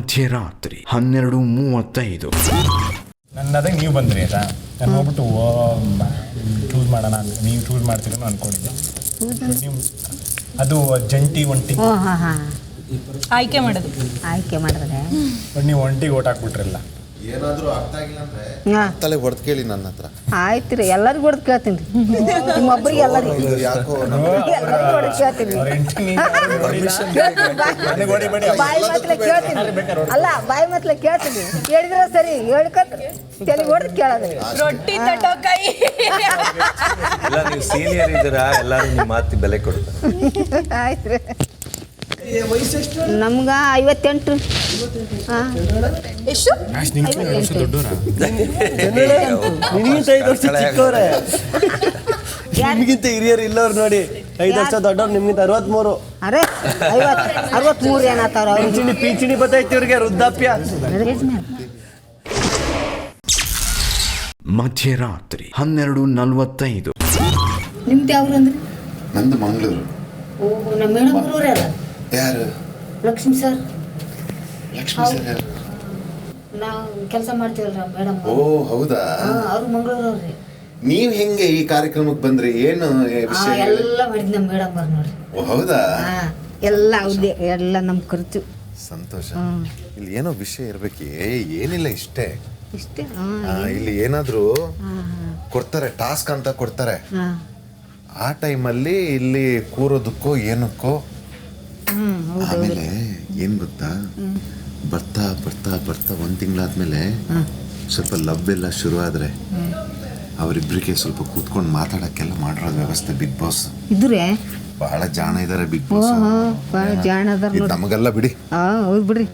ಮಧ್ಯರಾತ್ರಿ 12:35. ನನ್ನದಾಗ ನೀವು ಬಂದ್ರಿ ಆಯ್ತಾ, ನಾನು ಹೋಗ್ಬಿಟ್ಟು ಚೂಸ್ ಮಾಡೋಣ ಅಂತ ನೀವು ಚೂಸ್ ಮಾಡ್ತೀರ ಅನ್ಕೊಂಡಿದ್ದೆ. ನೀವು ಅದು ಜಂಟಿ ಒಂಟಿ ಆಯ್ಕೆ ಮಾಡಿದ್ರೆ ಬಟ್ ನೀವು ಒಂಟಿಗೆ ಓಟ್ ಹಾಕ್ಬಿಟ್ರಲ್ಲ. ಏನಾದರೂ ಅರ್ಥ ಆಗಿಲ್ಲ ಅಂದ್ರೆ ತಲೆ ಹೊಡೆದು ಕೇಳಿ ನನ್ನ ಹತ್ರ. ಆಯ್ತು ರೀ, ಎಲ್ಲರಿಗೂ ಹೊಡೆದು ಕೇಳ್ತೀನಿ ರೀ, ನಿಮ್ಮೊಬ್ಬರಿಗೆ ಎಲ್ಲರಿಗೂ ಯಾಕೋ ಹೊಡೆದು ಕೇಳ್ತೀನಿ. ಬಾಯಿ ಮಾತಲೆ ಕೇಳ್ತೀನಿ, ಅಲ್ಲ ಬಾಯಿ ಮಾತಲೆ ಕೇಳ್ತೀನಿ, ಹೇಳಿದ್ರೆ ಸರಿ, ಹೇಳ್ಕೊತ ತಲೆ ಹೊಡೆದು ಕೇಳೋದು. ರೊಟ್ಟಿ ತಟ್ಟೋ ಕೈ ಇಲ್ಲ, ನೀವು ಸೀನಿಯರ್ ಇದ್ದೀರಾ, ಎಲ್ಲರೂ ನಿಮ್ಮ ಮಾತಿ ಬೆಲೆ ಕೊಡ್ತಾರೆ. ಆಯ್ತು ರೀ. ನಮ್ಗೆ 58. ಹಾಂ, ಎಷ್ಟು? ನಿಮಗಿಂತ ಹಿರಿಯರು ಇಲ್ಲವ್ರು ನೋಡಿ, 5 ವರ್ಷ ದೊಡ್ಡವ್ರು, ನಿಮ್ಗಿಂತ 63. ಅರೆ 63 ಏನಾಗ್ತಾರ ಅವ್ರು? ಪಿಂಚಣಿ ಬತ್ತೈತಿ ಇವ್ರಿಗೆ, ವೃದ್ಧಾಪ್ಯ. ಮಧ್ಯರಾತ್ರಿ 12:45. ನಿಮ್ದು ಯಾವ್ರು ಅಂದ್ರೆ? ನಂದು ಮಂಗಳೂರು. ಓಹೋ, ನಮ್ಮ ಮೇಡಮ್ ಊರಲ್ಲ. ಯಾರು? ಲಕ್ಷ್ಮಿ ಸರ್. ಲಕ್ಷ್ಮಿ ಸರ್ ಯಾರು? ನಾವು ಕೆಲಸ ಮಾಡ್ತೀವಲ್ರ ಮೇಡಮ್. ಓ ಹೌದಾ? ಅವ್ರು ಮಂಗಳೂರವ್ರಿ. ನೀವು ಹೆಂಗೆ ಈ ಕಾರ್ಯಕ್ರಮಕ್ಕೆ ಬಂದ್ರಿ? ಏನು ವಿಷಯ? ಎಲ್ಲ ಮಾಡಿದ್ ನಮ್ಮ ಮೇಡಮ್ ಅವ್ರು ನೋಡ್ರಿ. ಓ ಹೌದಾ? ಎಲ್ಲ ಅವ್ದೆ, ಎಲ್ಲ ನಮ್ಮ ಖರ್ಚು. ಸಂತೋಷ. ಇಲ್ಲಿ ಏನೋ ವಿಷಯ ಇರ್ಬೇಕು. ಏನಿಲ್ಲ, ಇಷ್ಟೇ. ಇಲ್ಲಿ ಏನಾದರೂ ಕೊಡ್ತಾರೆ, ಟಾಸ್ಕ್ ಅಂತ ಕೊಡ್ತಾರೆ. ಆ ಟೈಮಲ್ಲಿ ಇಲ್ಲಿ ಕೂರೋದಕ್ಕೋ ಏನಕ್ಕೋ. ಆಮೇಲೆ ಏನ್ ಗೊತ್ತಾ, ಬರ್ತಾ ಬರ್ತಾ ಬರ್ತಾ 1 ತಿಂಗಳಾದ್ಮೇಲೆ ಸ್ವಲ್ಪ ಲವ್ ಎಲ್ಲ ಶುರು ಆದ್ರೆ ಅವರಿಬ್ಬರಿಗೆ ಸ್ವಲ್ಪ ಕೂತ್ಕೊಂಡು ಮಾತಾಡಕ್ಕೆಲ್ಲ ಮಾಡಿರೋದು ವ್ಯವಸ್ಥೆ ಬಿಗ್ ಬಾಸ್ ಇದ್ರೆ. ಬಹಳ ಜಾಣ ಇದಾರೆ ಬಿಗ್ ಬಾಸ್. ಜಾಣ ನಮಗೆಲ್ಲ ಬಿಡಿ. ಹೌದು ಬಿಡ್ರಿ,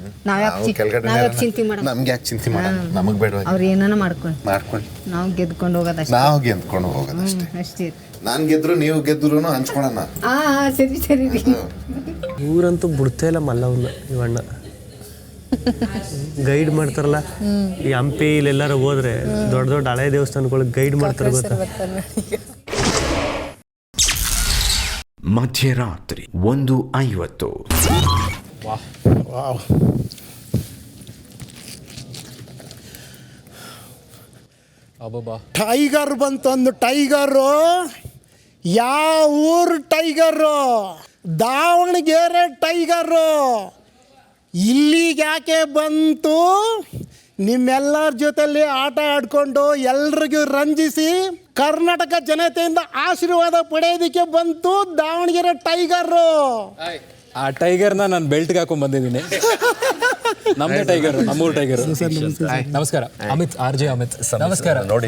ಕೆಳಗಡೆ ಚಿಂತೆ ಮಾಡ, ನಮ್ಗೆ ಯಾಕೆ ಚಿಂತೆ ಮಾಡ, ನಮಗ್ ಬೇಡ. ಅವ್ರು ಏನಾನ ಮಾಡ್ಕೊಂಡು ನಾವು ಗೆದ್ಕೊಂಡು ಹೋಗೋದಷ್ಟೇ. ನಾವು ಗೆದ್ಕೊಂಡು ಹೋಗೋದಷ್ಟೇ. ಅಷ್ಟೇ. ನಾನ್ ಗೆದ್ರು ನೀವು ಗೆದ್ರು ಹಂಚ್ಕೊಳಣ. ಸರಿ ಸರಿ ರೀ. ಊರಂತೂ ಬಿಡ್ತಾ ಇಲ್ಲ ಮಲ್ಲವನ್ನ ಇವಣ್ಣ. ಗೈಡ್ ಮಾಡ್ತಾರಲ್ಲ, ಈ ಹಂಪಿ ಇಲ್ಲೆಲ್ಲಾರು ಹೋದ್ರೆ ದೊಡ್ಡ ದೊಡ್ಡ ಹಳೆ ದೇವಸ್ಥಾನಗಳಿಗೆ ಗೈಡ್ ಮಾಡ್ತಾರೆ ಗೊತ್ತಾ. ಮಧ್ಯರಾತ್ರಿ 1:50. ಟೈಗರ್ ಬಂತಂದು ಟೈಗರು. ಯಾವ ಊರು ಟೈಗರು? ದಾವಣಗೆರೆ ಟೈಗರು. ಇಲ್ಲಿಗೆ ಯಾಕೆ ಬಂತು? ನಿಮ್ಮೆಲ್ಲರ ಜೊತೆಲಿ ಆಟ ಆಡ್ಕೊಂಡು ಎಲ್ರಿಗೂ ರಂಜಿಸಿ ಕರ್ನಾಟಕ ಜನತೆಯಿಂದ ಆಶೀರ್ವಾದ ಪಡೆಯೋದಕ್ಕೆ ಬಂತು ದಾವಣಗೆರೆ ಟೈಗರು. ಆ ಟೈಗರ್ನ ನಾನು ಬೆಲ್ಟ್ಗೆ ಹಾಕೊಂಡ್ ಬಂದಿದ್ದೀನಿ. ನಮ್ದೇ ಟೈಗರ್, ಅಮೂರ್ ಟೈಗರ್. ನಮಸ್ಕಾರ, ಅಮಿತ್, RJ ಅಮಿತ್. ನಮಸ್ಕಾರ. ನೋಡಿ,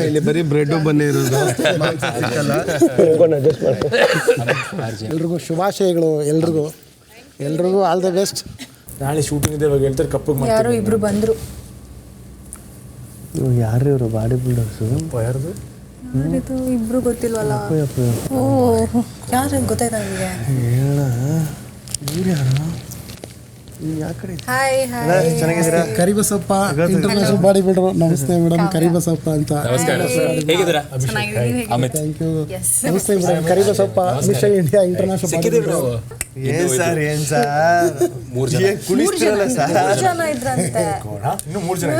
ಇಲ್ಲಿ ಬರೀ ಬ್ರೆಡ್ ಬನ್ನಿ ಇರೋದು. ಎಲ್ರಿಗೂ ಶುಭಾಶಯಗಳು. ಎಲ್ರಿಗೂ ಆಲ್ ದ ಬೆಸ್ಟ್. ನಾಳೆ ಶೂಟಿಂಗ್ ಇದೆ, ಇವಾಗ ಹೇಳ್ತಾರೆ ಕಪ್ಪಗೆ. ಯಾರೋ ಇಬ್ರು ಬಂದ್ರು. ಯಾರು ಇವರು? Body builders. ಯಾರ್ದು? ಇಬ್ರು ಗೊತ್ತಿಲ್ವಲ್ಲ. ಓ, ಯಾರು ಗೊತ್ತಾಯ್ತಾ ನಿಮಗೆ? ಹೇಳ, ಇವ್ರು ಯಾರು? ಹಾಯ್ ಹಾಯ್, ಚೆನ್ನಾಗಿದ್ದೀರಾ? Karibasappa, international body builder. ನಮಸ್ತೆ ಮೇಡಮ್, ಕರಿಬಸಪ್ಪ ಅಂತ. ನಮಸ್ಕಾರ, ಹೇಗಿದ್ದೀರಾ? ಅಮಿತ್. Thank you. ನಮಸ್ತೆ madam, Karibasappa, Miss India international body builder. ಏನ್ ಸರ್ 3 ಜನ ಕುಳಿಸ್ತಿರಲ್ಲ ಸರ್? 3 ಜನ ಇದ್ರಂತೆ. ಇನ್ನು 3 ಜನ.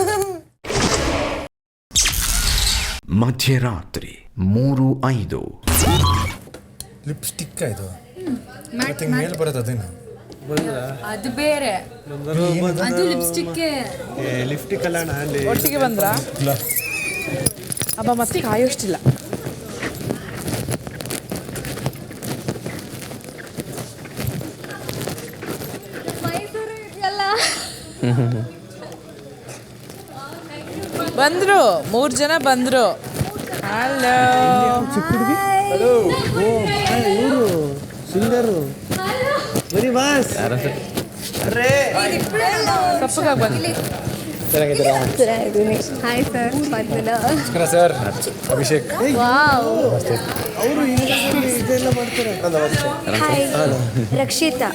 ಮಧ್ಯರಾತ್ರಿ 3:05. ಲಿಪ್ಸ್ಟಿಕ್ ಇದು ಮೇಲೆ ಬರೋದು ಅದೇನು? ಅದು ಬೇರೆ, ಅದು ಲಿಪ್ಸ್ಟಿಕ್. ಲಿಫ್ಟಿಕ್ ಅಲ್ಲ, ಒಟ್ಟಿಗೆ ಬಂದ್ರಾ? ಅಬ್ಬ ಮತ್ತೆ ಕಾಯೋಷ್ಟಿಲ್ಲ. ಬಂದ್ರು, 3 ಜನ ಬಂದ್ರು. Hello, hello. ಇವರು ಸಿಂಗರು. ಬರೀ ಬಾಸ್. ಕಪ್ಪಗಾಗಿ ಬನ್ನಿ. ಚೆನ್ನಾಗಿದ್ದೀರಾ? ಹಾಯ್ ಸರ್, ನಮಸ್ಕಾರ ಸರ್, ಅಭಿಷೇಕ್. ಅವರು ಇದೆಲ್ಲ ಮಾಡ್ತಾರೆ. ಹಾಯ್ ರಕ್ಷಿತಾ.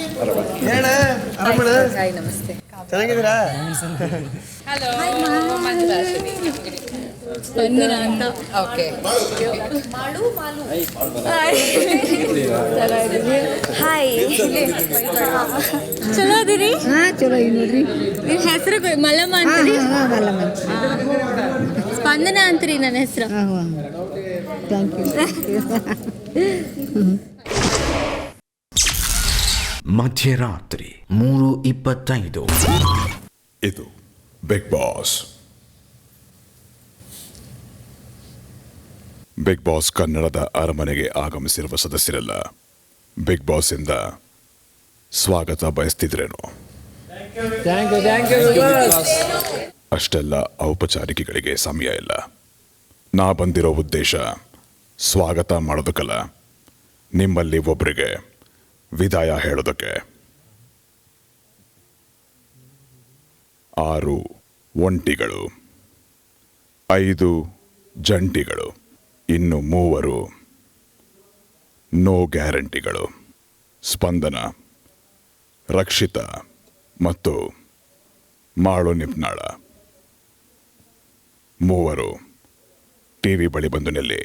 ಹಾಯ್, ನಮಸ್ತೆ. ಚೆನ್ನಾಗಿದ್ದೀರಾ? ಹಲೋ, ಸ್ಪಂದನ ಅಂತ. ಓಕೆ. ಹಾಯ್, ಚಲೋ ಅದಿರಿ? ಹಾಂ ಚಲೋ ಈ ನೋಡ್ರಿ. ನಿಮ್ಮ ಹೆಸರು ಮಲ್ಲಮ್ಮ ಅಂತೀರಿ? ಹಾಂ ಮಲ್ಲಮ್ಮ. ಸ್ಪಂದನ ಅಂತೀರಿ ನನ್ನ ಹೆಸರು. ಹಾಂ ಥ್ಯಾಂಕ್ ಯು. ಮಧ್ಯರಾತ್ರಿ 3:25. ಇದು ಬಿಗ್ ಬಾಸ್. ಬಿಗ್ ಬಾಸ್ ಕನ್ನಡದ ಅರಮನೆಗೆ ಆಗಮಿಸಿರುವ ಸದಸ್ಯರೆಲ್ಲ ಬಿಗ್ ಬಾಸ್ ಇಂದ ಸ್ವಾಗತ ಬಯಸ್ತಿದ್ರೇನು? ಅಷ್ಟೆಲ್ಲ ಔಪಚಾರಿಕೆಗಳಿಗೆ ಸಮಯ ಇಲ್ಲ. ನಾ ಬಂದಿರೋ ಉದ್ದೇಶ ಸ್ವಾಗತ ಮಾಡೋದಕ್ಕಲ್ಲ, ನಿಮ್ಮಲ್ಲಿ ಒಬ್ಬರಿಗೆ ವಿದಾಯ ಹೇಳೋದಕ್ಕೆ. 6 ಒಂಟಿಗಳು, 5 ಜಂಟಿಗಳು, ಇನ್ನು 3 ನೋ ಗ್ಯಾರಂಟಿಗಳು. ಸ್ಪಂದನ, ರಕ್ಷಿತಾ ಮತ್ತು ಮಾಳು ನಿಪ್ನಾಳ 3 ಟಿವಿ ಬಳಿ ಬಂದು ನಿಲ್ಲಿ.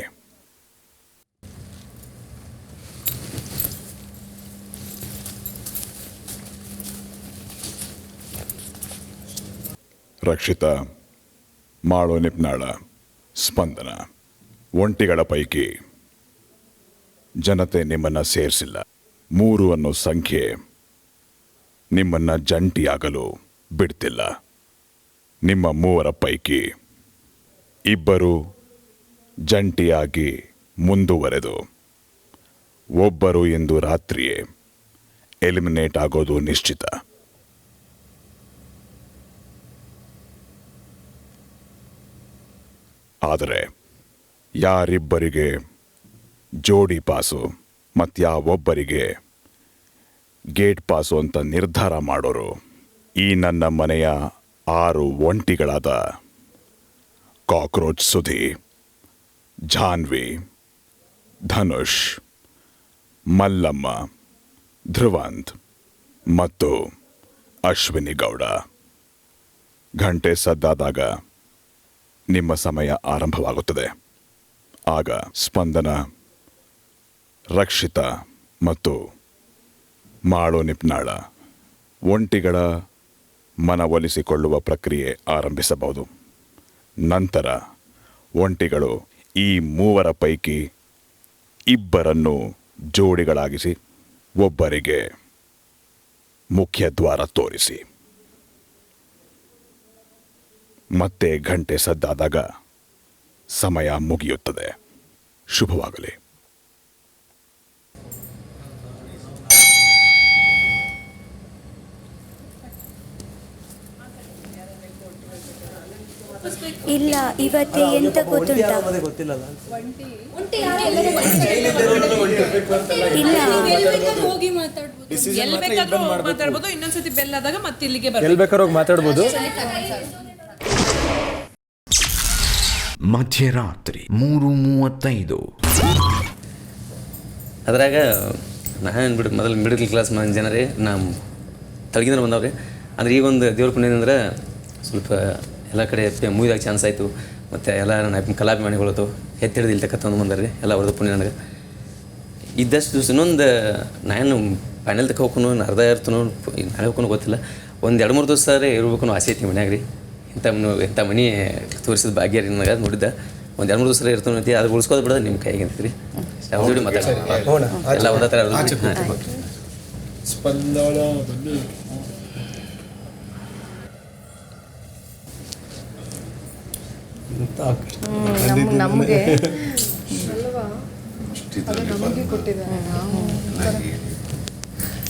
ರಕ್ಷಿತಾ, ಮಾಳು ನಿಪ್ನಾಳ, ಸ್ಪಂದನ, ಒಂಟಿಗಳ ಪೈಕಿ ಜನತೆ ನಿಮ್ಮನ್ನ ಸೇರಿಸಿಲ್ಲ. 3 ಅನ್ನೋ ಸಂಖ್ಯೆ ನಿಮ್ಮನ್ನ ಜಂಟಿಯಾಗಲು ಬಿಡ್ತಿಲ್ಲ. ನಿಮ್ಮ 3 ಪೈಕಿ 2 ಜಂಟಿಯಾಗಿ ಮುಂದುವರೆದು ಒಬ್ಬರು ಇಂದು ರಾತ್ರಿಯೇ ಎಲಿಮಿನೇಟ್ ಆಗೋದು ನಿಶ್ಚಿತ. ಆದರೆ ಯಾರಿಬ್ಬರಿಗೆ ಜೋಡಿ ಪಾಸು ಮತ್ಯಾವೊಬ್ಬರಿಗೆ ಗೇಟ್ ಪಾಸು ಅಂತ ನಿರ್ಧಾರ ಮಾಡೋರು ಈ ನನ್ನ ಮನೆಯ 6 ಒಂಟಿಗಳಾದ ಕಾಕ್ರೋಚ್ ಸುಧಿ, ಜಾನ್ವಿ, ಧನುಷ್, ಮಲ್ಲಮ್ಮ, ಧ್ರುವಂತ್ ಮತ್ತು ಅಶ್ವಿನಿ ಗೌಡ. ಗಂಟೆ ಸದ್ದಾದಾಗ ನಿಮ್ಮ ಸಮಯ ಆರಂಭವಾಗುತ್ತದೆ. ಆಗ ಸ್ಪಂದನ, ರಕ್ಷಿತಾ ಮತ್ತು ಮಾಳು ನಿಪ್ನಾಳ ಒಂಟಿಗಳ ಮನವೊಲಿಸಿಕೊಳ್ಳುವ ಪ್ರಕ್ರಿಯೆ ಆರಂಭಿಸಬಹುದು. ನಂತರ ಒಂಟಿಗಳು ಈ 3 ಪೈಕಿ 2 ಜೋಡಿಗಳಾಗಿಸಿ ಒಬ್ಬರಿಗೆ ಮುಖ್ಯ ದ್ವಾರ ತೋರಿಸಿ. ಮತ್ತೆ ಗಂಟೆ ಸದ್ದಾದಾಗ ಸಮಯ ಮುಗಿಯುತ್ತದೆ. ಶುಭವಾಗಲಿ. ಇಲ್ಲ, ಇವತ್ತು ಎಂತ ಗೊತ್ತುಂಟಾ? ಇಲ್ಲ, ಎಲ್ಲಿ ಬೇಕಾದ್ರೂ ಮಾತಾಡ್ಬೋದು. ಇನ್ನೊಂದ್ಸತಿ ಬೆಲ್ ಆದಾಗ ಮತ್ತೆ ಇಲ್ಲಿಗೆ ಎಲ್ಲಿ ಬೇಕಾದ್ರೂ ಹೋಗಿ ಮಾತಾಡ್ಬೋದು. ಮಧ್ಯರಾತ್ರಿ 3:35. ಅದ್ರಾಗ ನಾನು ಮೊದಲು ಮಿಡಲ್ ಕ್ಲಾಸ್ ಜನರೇ ನಾವು ತಳಗಿಂದ ಬಂದವ್ರಿ. ಅಂದ್ರೆ ಈಗ ಒಂದು ದೇವ್ರ ಪುಣ್ಯದಿಂದ ಸ್ವಲ್ಪ ಎಲ್ಲ ಕಡೆ ಮೂವಿದಾಗ ಚಾನ್ಸ್ ಆಯಿತು. ಮತ್ತು ಎಲ್ಲ ನನ್ನ ಕಲಾಭಿಮಾನಿಗಳತ್ತು ಎತ್ತಿಡಿದು ಇಲ್ಲಿ ತಕ್ಕ ತಂದು ಬಂದಾರೆ ಎಲ್ಲ ಅವ್ರದ್ದು ಪುಣ್ಯ ನನಗೆ. ಇದ್ದಷ್ಟು ದಿವಸ ಇನ್ನೊಂದು ನಾನು ಫೈನಲ್ ತಕ್ಕ ಹೋಗ್ಕೊಂಡು ಅರ್ಧ ಇರ್ತನೋ ನಾಳೆ ಹೋಗ್ಕೊಂಡು ಗೊತ್ತಿಲ್ಲ. ಒಂದು 2-3 ದಿವಸ ಇರ್ಬೇಕು ಆಸೆ ಐತಿ ಮನ್ಯಾಗ ರೀ. ಇಂಥ ಮನೆ ತೋರಿಸಿದ ಭಾಗ್ಯ ರೀ ನನಗೆ ನೋಡಿದ್ದೆ. ಒಂದು 2-3 ದಿವಸ ಇರ್ತನೋ ಐತಿ. ಅದು ಉಳಿಸ್ಕೋದು ಬಿಡೋದು ನಿಮ್ಮ ಕೈಗೆ ಅಂತೀರಿ. ಅವ್ರ ಮಾತಾಡ್ತಾರೆ ಎಲ್ಲ ಒಂದೇ ಥರ ನಮಗೆ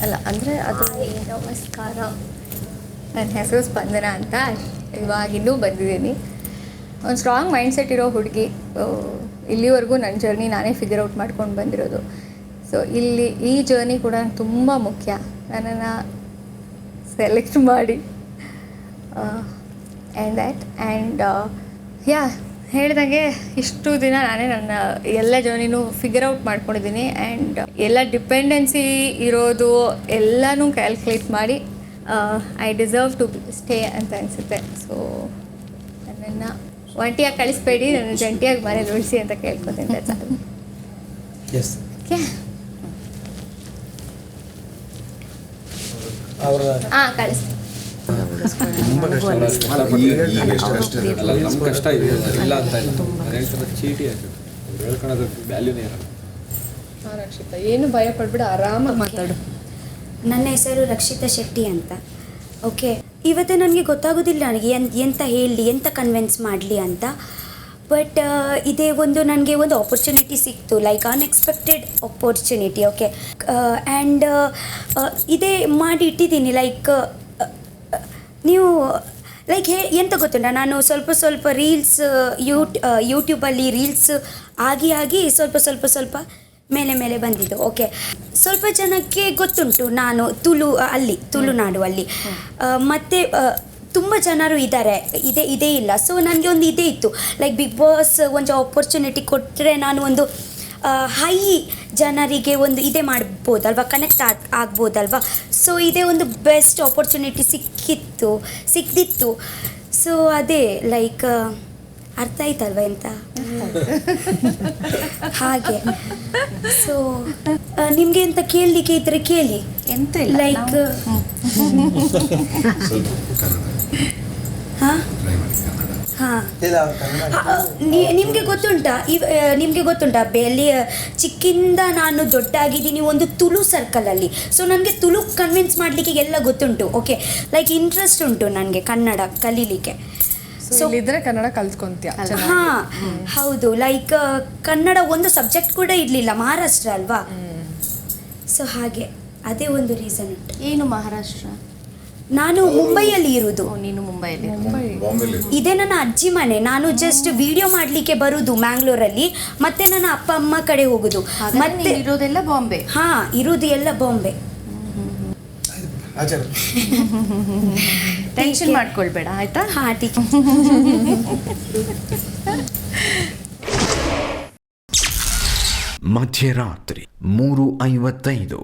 ಅಲ್ಲ ಅಂದರೆ ಅದು ನಮಸ್ಕಾರ. ನನ್ನ ಹೆಸರು ಸ್ಪಂದನ ಅಂತ. ಇವಾಗಿನ್ನೂ ಬಂದಿದ್ದೀನಿ. ಒಂದು ಸ್ಟ್ರಾಂಗ್ ಮೈಂಡ್ಸೆಟ್ ಇರೋ ಹುಡುಗಿ. ಇಲ್ಲಿವರೆಗೂ ನನ್ನ ಜರ್ನಿ ನಾನೇ ಫಿಗರ್ ಔಟ್ ಮಾಡ್ಕೊಂಡು ಬಂದಿರೋದು. ಸೊ ಈ ಜರ್ನಿ ಕೂಡ ತುಂಬ ಮುಖ್ಯ. ನನ್ನನ್ನು ಸೆಲೆಕ್ಟ್ ಮಾಡಿ ಆ್ಯಂಡ್ ಹೇಳಿದಾಗೆ ಇಷ್ಟು ದಿನ ನಾನೇ ನನ್ನ ಎಲ್ಲ ಜರ್ನಿನೂ ಫಿಗರ್ ಔಟ್ ಮಾಡ್ಕೊಂಡಿದ್ದೀನಿ. ಆ್ಯಂಡ್ ಎಲ್ಲ ಡಿಪೆಂಡೆನ್ಸಿ ಇರೋದು ಎಲ್ಲನೂ ಕ್ಯಾಲ್ಕುಲೇಟ್ ಮಾಡಿ ಐ ಡಿಸರ್ವ್ ಟು ಸ್ಟೇ ಅಂತ ಅನಿಸುತ್ತೆ. ಸೊ ನನ್ನನ್ನು ಒಂಟಿಯಾಗಿ ಕಳಿಸ್ಬೇಡಿ, ನಾನು ಜಂಟಿಯಾಗಿ ಮನೇಲಿ ಉಳಿಸಿ ಅಂತ ಕೇಳ್ಕೊತೀನಿ ಸರ್. ಎಸ್ ಓಕೆ ಅವರ ಹಾಂ ಕಳಿಸ್ತೀನಿ. ತುಂಬ ಕಷ್ಟ ಅಲ್ಲ, ನಮ್ಮ ಕಷ್ಟ ಇದೆ ಇಲ್ಲ ಅಂತ ಇಲ್ಲ, ಹೇಳ್ತಾರೆ ಚೀಟಿ ಹಾಕಿದ್ರು ಹೇಳ್ಕೊಳೋದು ವ್ಯಾಲ್ಯೂನೇ ಇರಲ್ಲ. ರಕ್ಷಿತಾ ಏನು ಭಯ ಪಡ್ಬಿಡ, ಆರಾಮಾಗಿ ಮಾತಾಡು. ನನ್ನ ಹೆಸರು ರಕ್ಷಿತಾ ಶೆಟ್ಟಿ ಅಂತ. ಓಕೆ, ಇವತ್ತು ನನಗೆ ಗೊತ್ತಾಗೋದಿಲ್ಲ ನನಗೆ ಎಂತ ಹೇಳಲಿ, ಎಂತ ಕನ್ವಿನ್ಸ್ ಮಾಡಲಿ ಅಂತ. ಬಟ್ ಇದೇ ಒಂದು ನನಗೆ ಒಂದು ಆಪರ್ಚುನಿಟಿ ಸಿಕ್ತು, like unexpected opportunity. Okay, and ಇದೇ ಮಾಡಿ ಇಟ್ಟಿದ್ದೀನಿ. ಲೈಕ್ ನೀವು ಲೈಕ್ ಎಂತ ಗೊತ್ತುಂಟ, ನಾನು ಸ್ವಲ್ಪ ರೀಲ್ಸ್ ಯೂಟ್ಯೂಬಲ್ಲಿ ರೀಲ್ಸ್ ಆಗಿ ಸ್ವಲ್ಪ ಮೇಲೆ ಬಂದಿದ್ದು. ಓಕೆ, ಸ್ವಲ್ಪ ಜನಕ್ಕೆ ಗೊತ್ತುಂಟು ನಾನು ತುಳುನಾಡು ಅಲ್ಲಿ, ಮತ್ತು ತುಂಬ ಜನರು ಇದ್ದಾರೆ, ಇದೇ ಇಲ್ಲ. ಸೊ ನನಗೆ ಒಂದು ಇದೇ ಇತ್ತು, ಲೈಕ್ ಬಿಗ್ ಬಾಸ್ ಒಂದು ಆಪರ್ಚುನಿಟಿ ಕೊಟ್ಟರೆ ನಾನು ಒಂದು ಹೈ ಜನರಿಗೆ ಒಂದು ಇದೇ ಮಾಡ್ಬೋದಲ್ವ, ಕನೆಕ್ಟ್ ಆಗ್ಬೋದಲ್ವ. ಸೊ ಇದೇ ಒಂದು ಬೆಸ್ಟ್ ಆಪರ್ಚುನಿಟಿ ಸಿಕ್ಕಿತ್ತು. ಸೊ ಅದೇ ಲೈಕ್ ಅರ್ಥ ಆಯ್ತಲ್ವ ಎಂತ ಹಾಗೆ. ಸೊ ನಿಮಗೆ ಎಂತ ಕೇಳಲಿಕ್ಕೆ ಇದ್ರೆ ಕೇಳಿ. ಎಂತ ಇಲ್ಲ, ಲೈಕ್ ಹಾಂ ನಿಮಗೆ ಗೊತ್ತುಂಟಾ ಬೆಲೆ ಚಿಕ್ಕಿಂದ ನಾನು ದೊಡ್ಡ ಆಗಿದ್ದೀನಿ ಒಂದು ತುಳು ಸರ್ಕಲಲ್ಲಿ. ಸೊ ನನಗೆ ತುಳು ಕನ್ವಿನ್ಸ್ ಮಾಡಲಿಕ್ಕೆ ಎಲ್ಲ ಗೊತ್ತುಂಟು. ಓಕೆ, ಲೈಕ್ ಇಂಟ್ರೆಸ್ಟ್ ಉಂಟು ನನಗೆ ಕನ್ನಡ ಕಲೀಲಿಕ್ಕೆ. ಸೊ ಇದ್ರೆ ಕನ್ನಡ ಕಲ್ತ್ಕೊಂತೀಯ. ಹಾಂ ಹೌದು, ಲೈಕ್ ಕನ್ನಡ ಒಂದು ಸಬ್ಜೆಕ್ಟ್ ಕೂಡ ಇರಲಿಲ್ಲ, ಮಹಾರಾಷ್ಟ್ರ ಅಲ್ವಾ. ಸೊ ಹಾಗೆ ಅದೇ ಒಂದು ರೀಸನ್ ಉಂಟು. ಏನು ಮಹಾರಾಷ್ಟ್ರ? ನಾನು ಮುಂಬೈಯಲ್ಲಿ ಇರುವುದು. ನೀನು ಮುಂಬೈಯಲ್ಲಿ? ಇದೇ ನನ್ನ ಅಜ್ಜಿ ಮನೆ. ನಾನು ಜಸ್ಟ್ ವಿಡಿಯೋ ಮಾಡಲಿಕ್ಕೆ ಬರುವುದು ಮ್ಯಾಂಗ್ಳೂರಲ್ಲಿ, ಮತ್ತೆ ನನ್ನ ಅಪ್ಪ ಅಮ್ಮ ಕಡೆ ಹೋಗುದು. ಮತ್ತೆ ಇರೋದೆಲ್ಲ ಬಾಂಬೆ? ಹಾಂ, ಇರುವುದು ಎಲ್ಲ ಬಾಂಬೆ. ಟೆನ್ಷನ್ ಮಾಡ್ಕೊಳ್ಬೇಡ ಆಯ್ತಾ? ಹಾಂ ಟೀಕ್. ಮಧ್ಯರಾತ್ರಿ 3:55.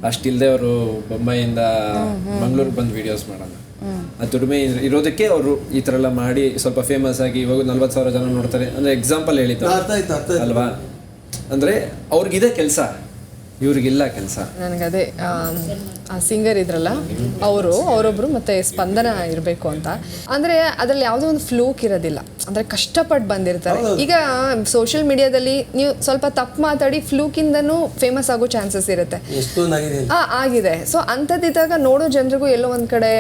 ಅಷ್ಟಿಲ್ಲದೆ ಅವರು ಬೊಂಬೈಯಿಂದ ಮಂಗಳೂರಿಗೆ ಬಂದು ವೀಡಿಯೋಸ್ ಮಾಡೋಣ, ಆ ದುಡಿಮೆ ಇರೋದಕ್ಕೆ ಅವರು ಈ ಥರ ಎಲ್ಲ ಮಾಡಿ ಸ್ವಲ್ಪ ಫೇಮಸ್ ಆಗಿ ಇವಾಗ 40,000 ಜನ ನೋಡ್ತಾರೆ ಅಂದರೆ ಎಕ್ಸಾಂಪಲ್ ಹೇಳಿದ್ದು ಅಲ್ವಾ. ಅಂದರೆ ಅವ್ರಿಗಿದೆ ಕೆಲಸ, ಇವ್ರಿಗಿಲ್ಲ ಕೆಲಸ. ನನಗದೇ ಆ ಸಿಂಗರ್ ಇದ್ರಲ್ಲ ಅವರೊಬ್ಬರು ಮತ್ತು ಸ್ಪಂದನ ಇರಬೇಕು ಅಂತ. ಅಂದರೆ ಅದರಲ್ಲಿ ಯಾವುದೋ ಒಂದು ಫ್ಲೂಕ್ ಇರೋದಿಲ್ಲ, ಅಂದರೆ ಕಷ್ಟಪಟ್ಟು ಬಂದಿರ್ತಾರೆ. ಈಗ ಸೋಷಿಯಲ್ ಮೀಡಿಯಾದಲ್ಲಿ ನೀವು ಸ್ವಲ್ಪ ತಪ್ಪು ಮಾತಾಡಿ ಫ್ಲೂಕಿಂದನೂ ಫೇಮಸ್ ಆಗೋ ಚಾನ್ಸಸ್ ಇರುತ್ತೆ. ಆಗಿದೆ. ಸೊ ಅಂಥದ್ದಿದ್ದಾಗ ನೋಡೋ ಜನರಿಗೂ ಎಲ್ಲೋ ಒಂದು ಕಡೆ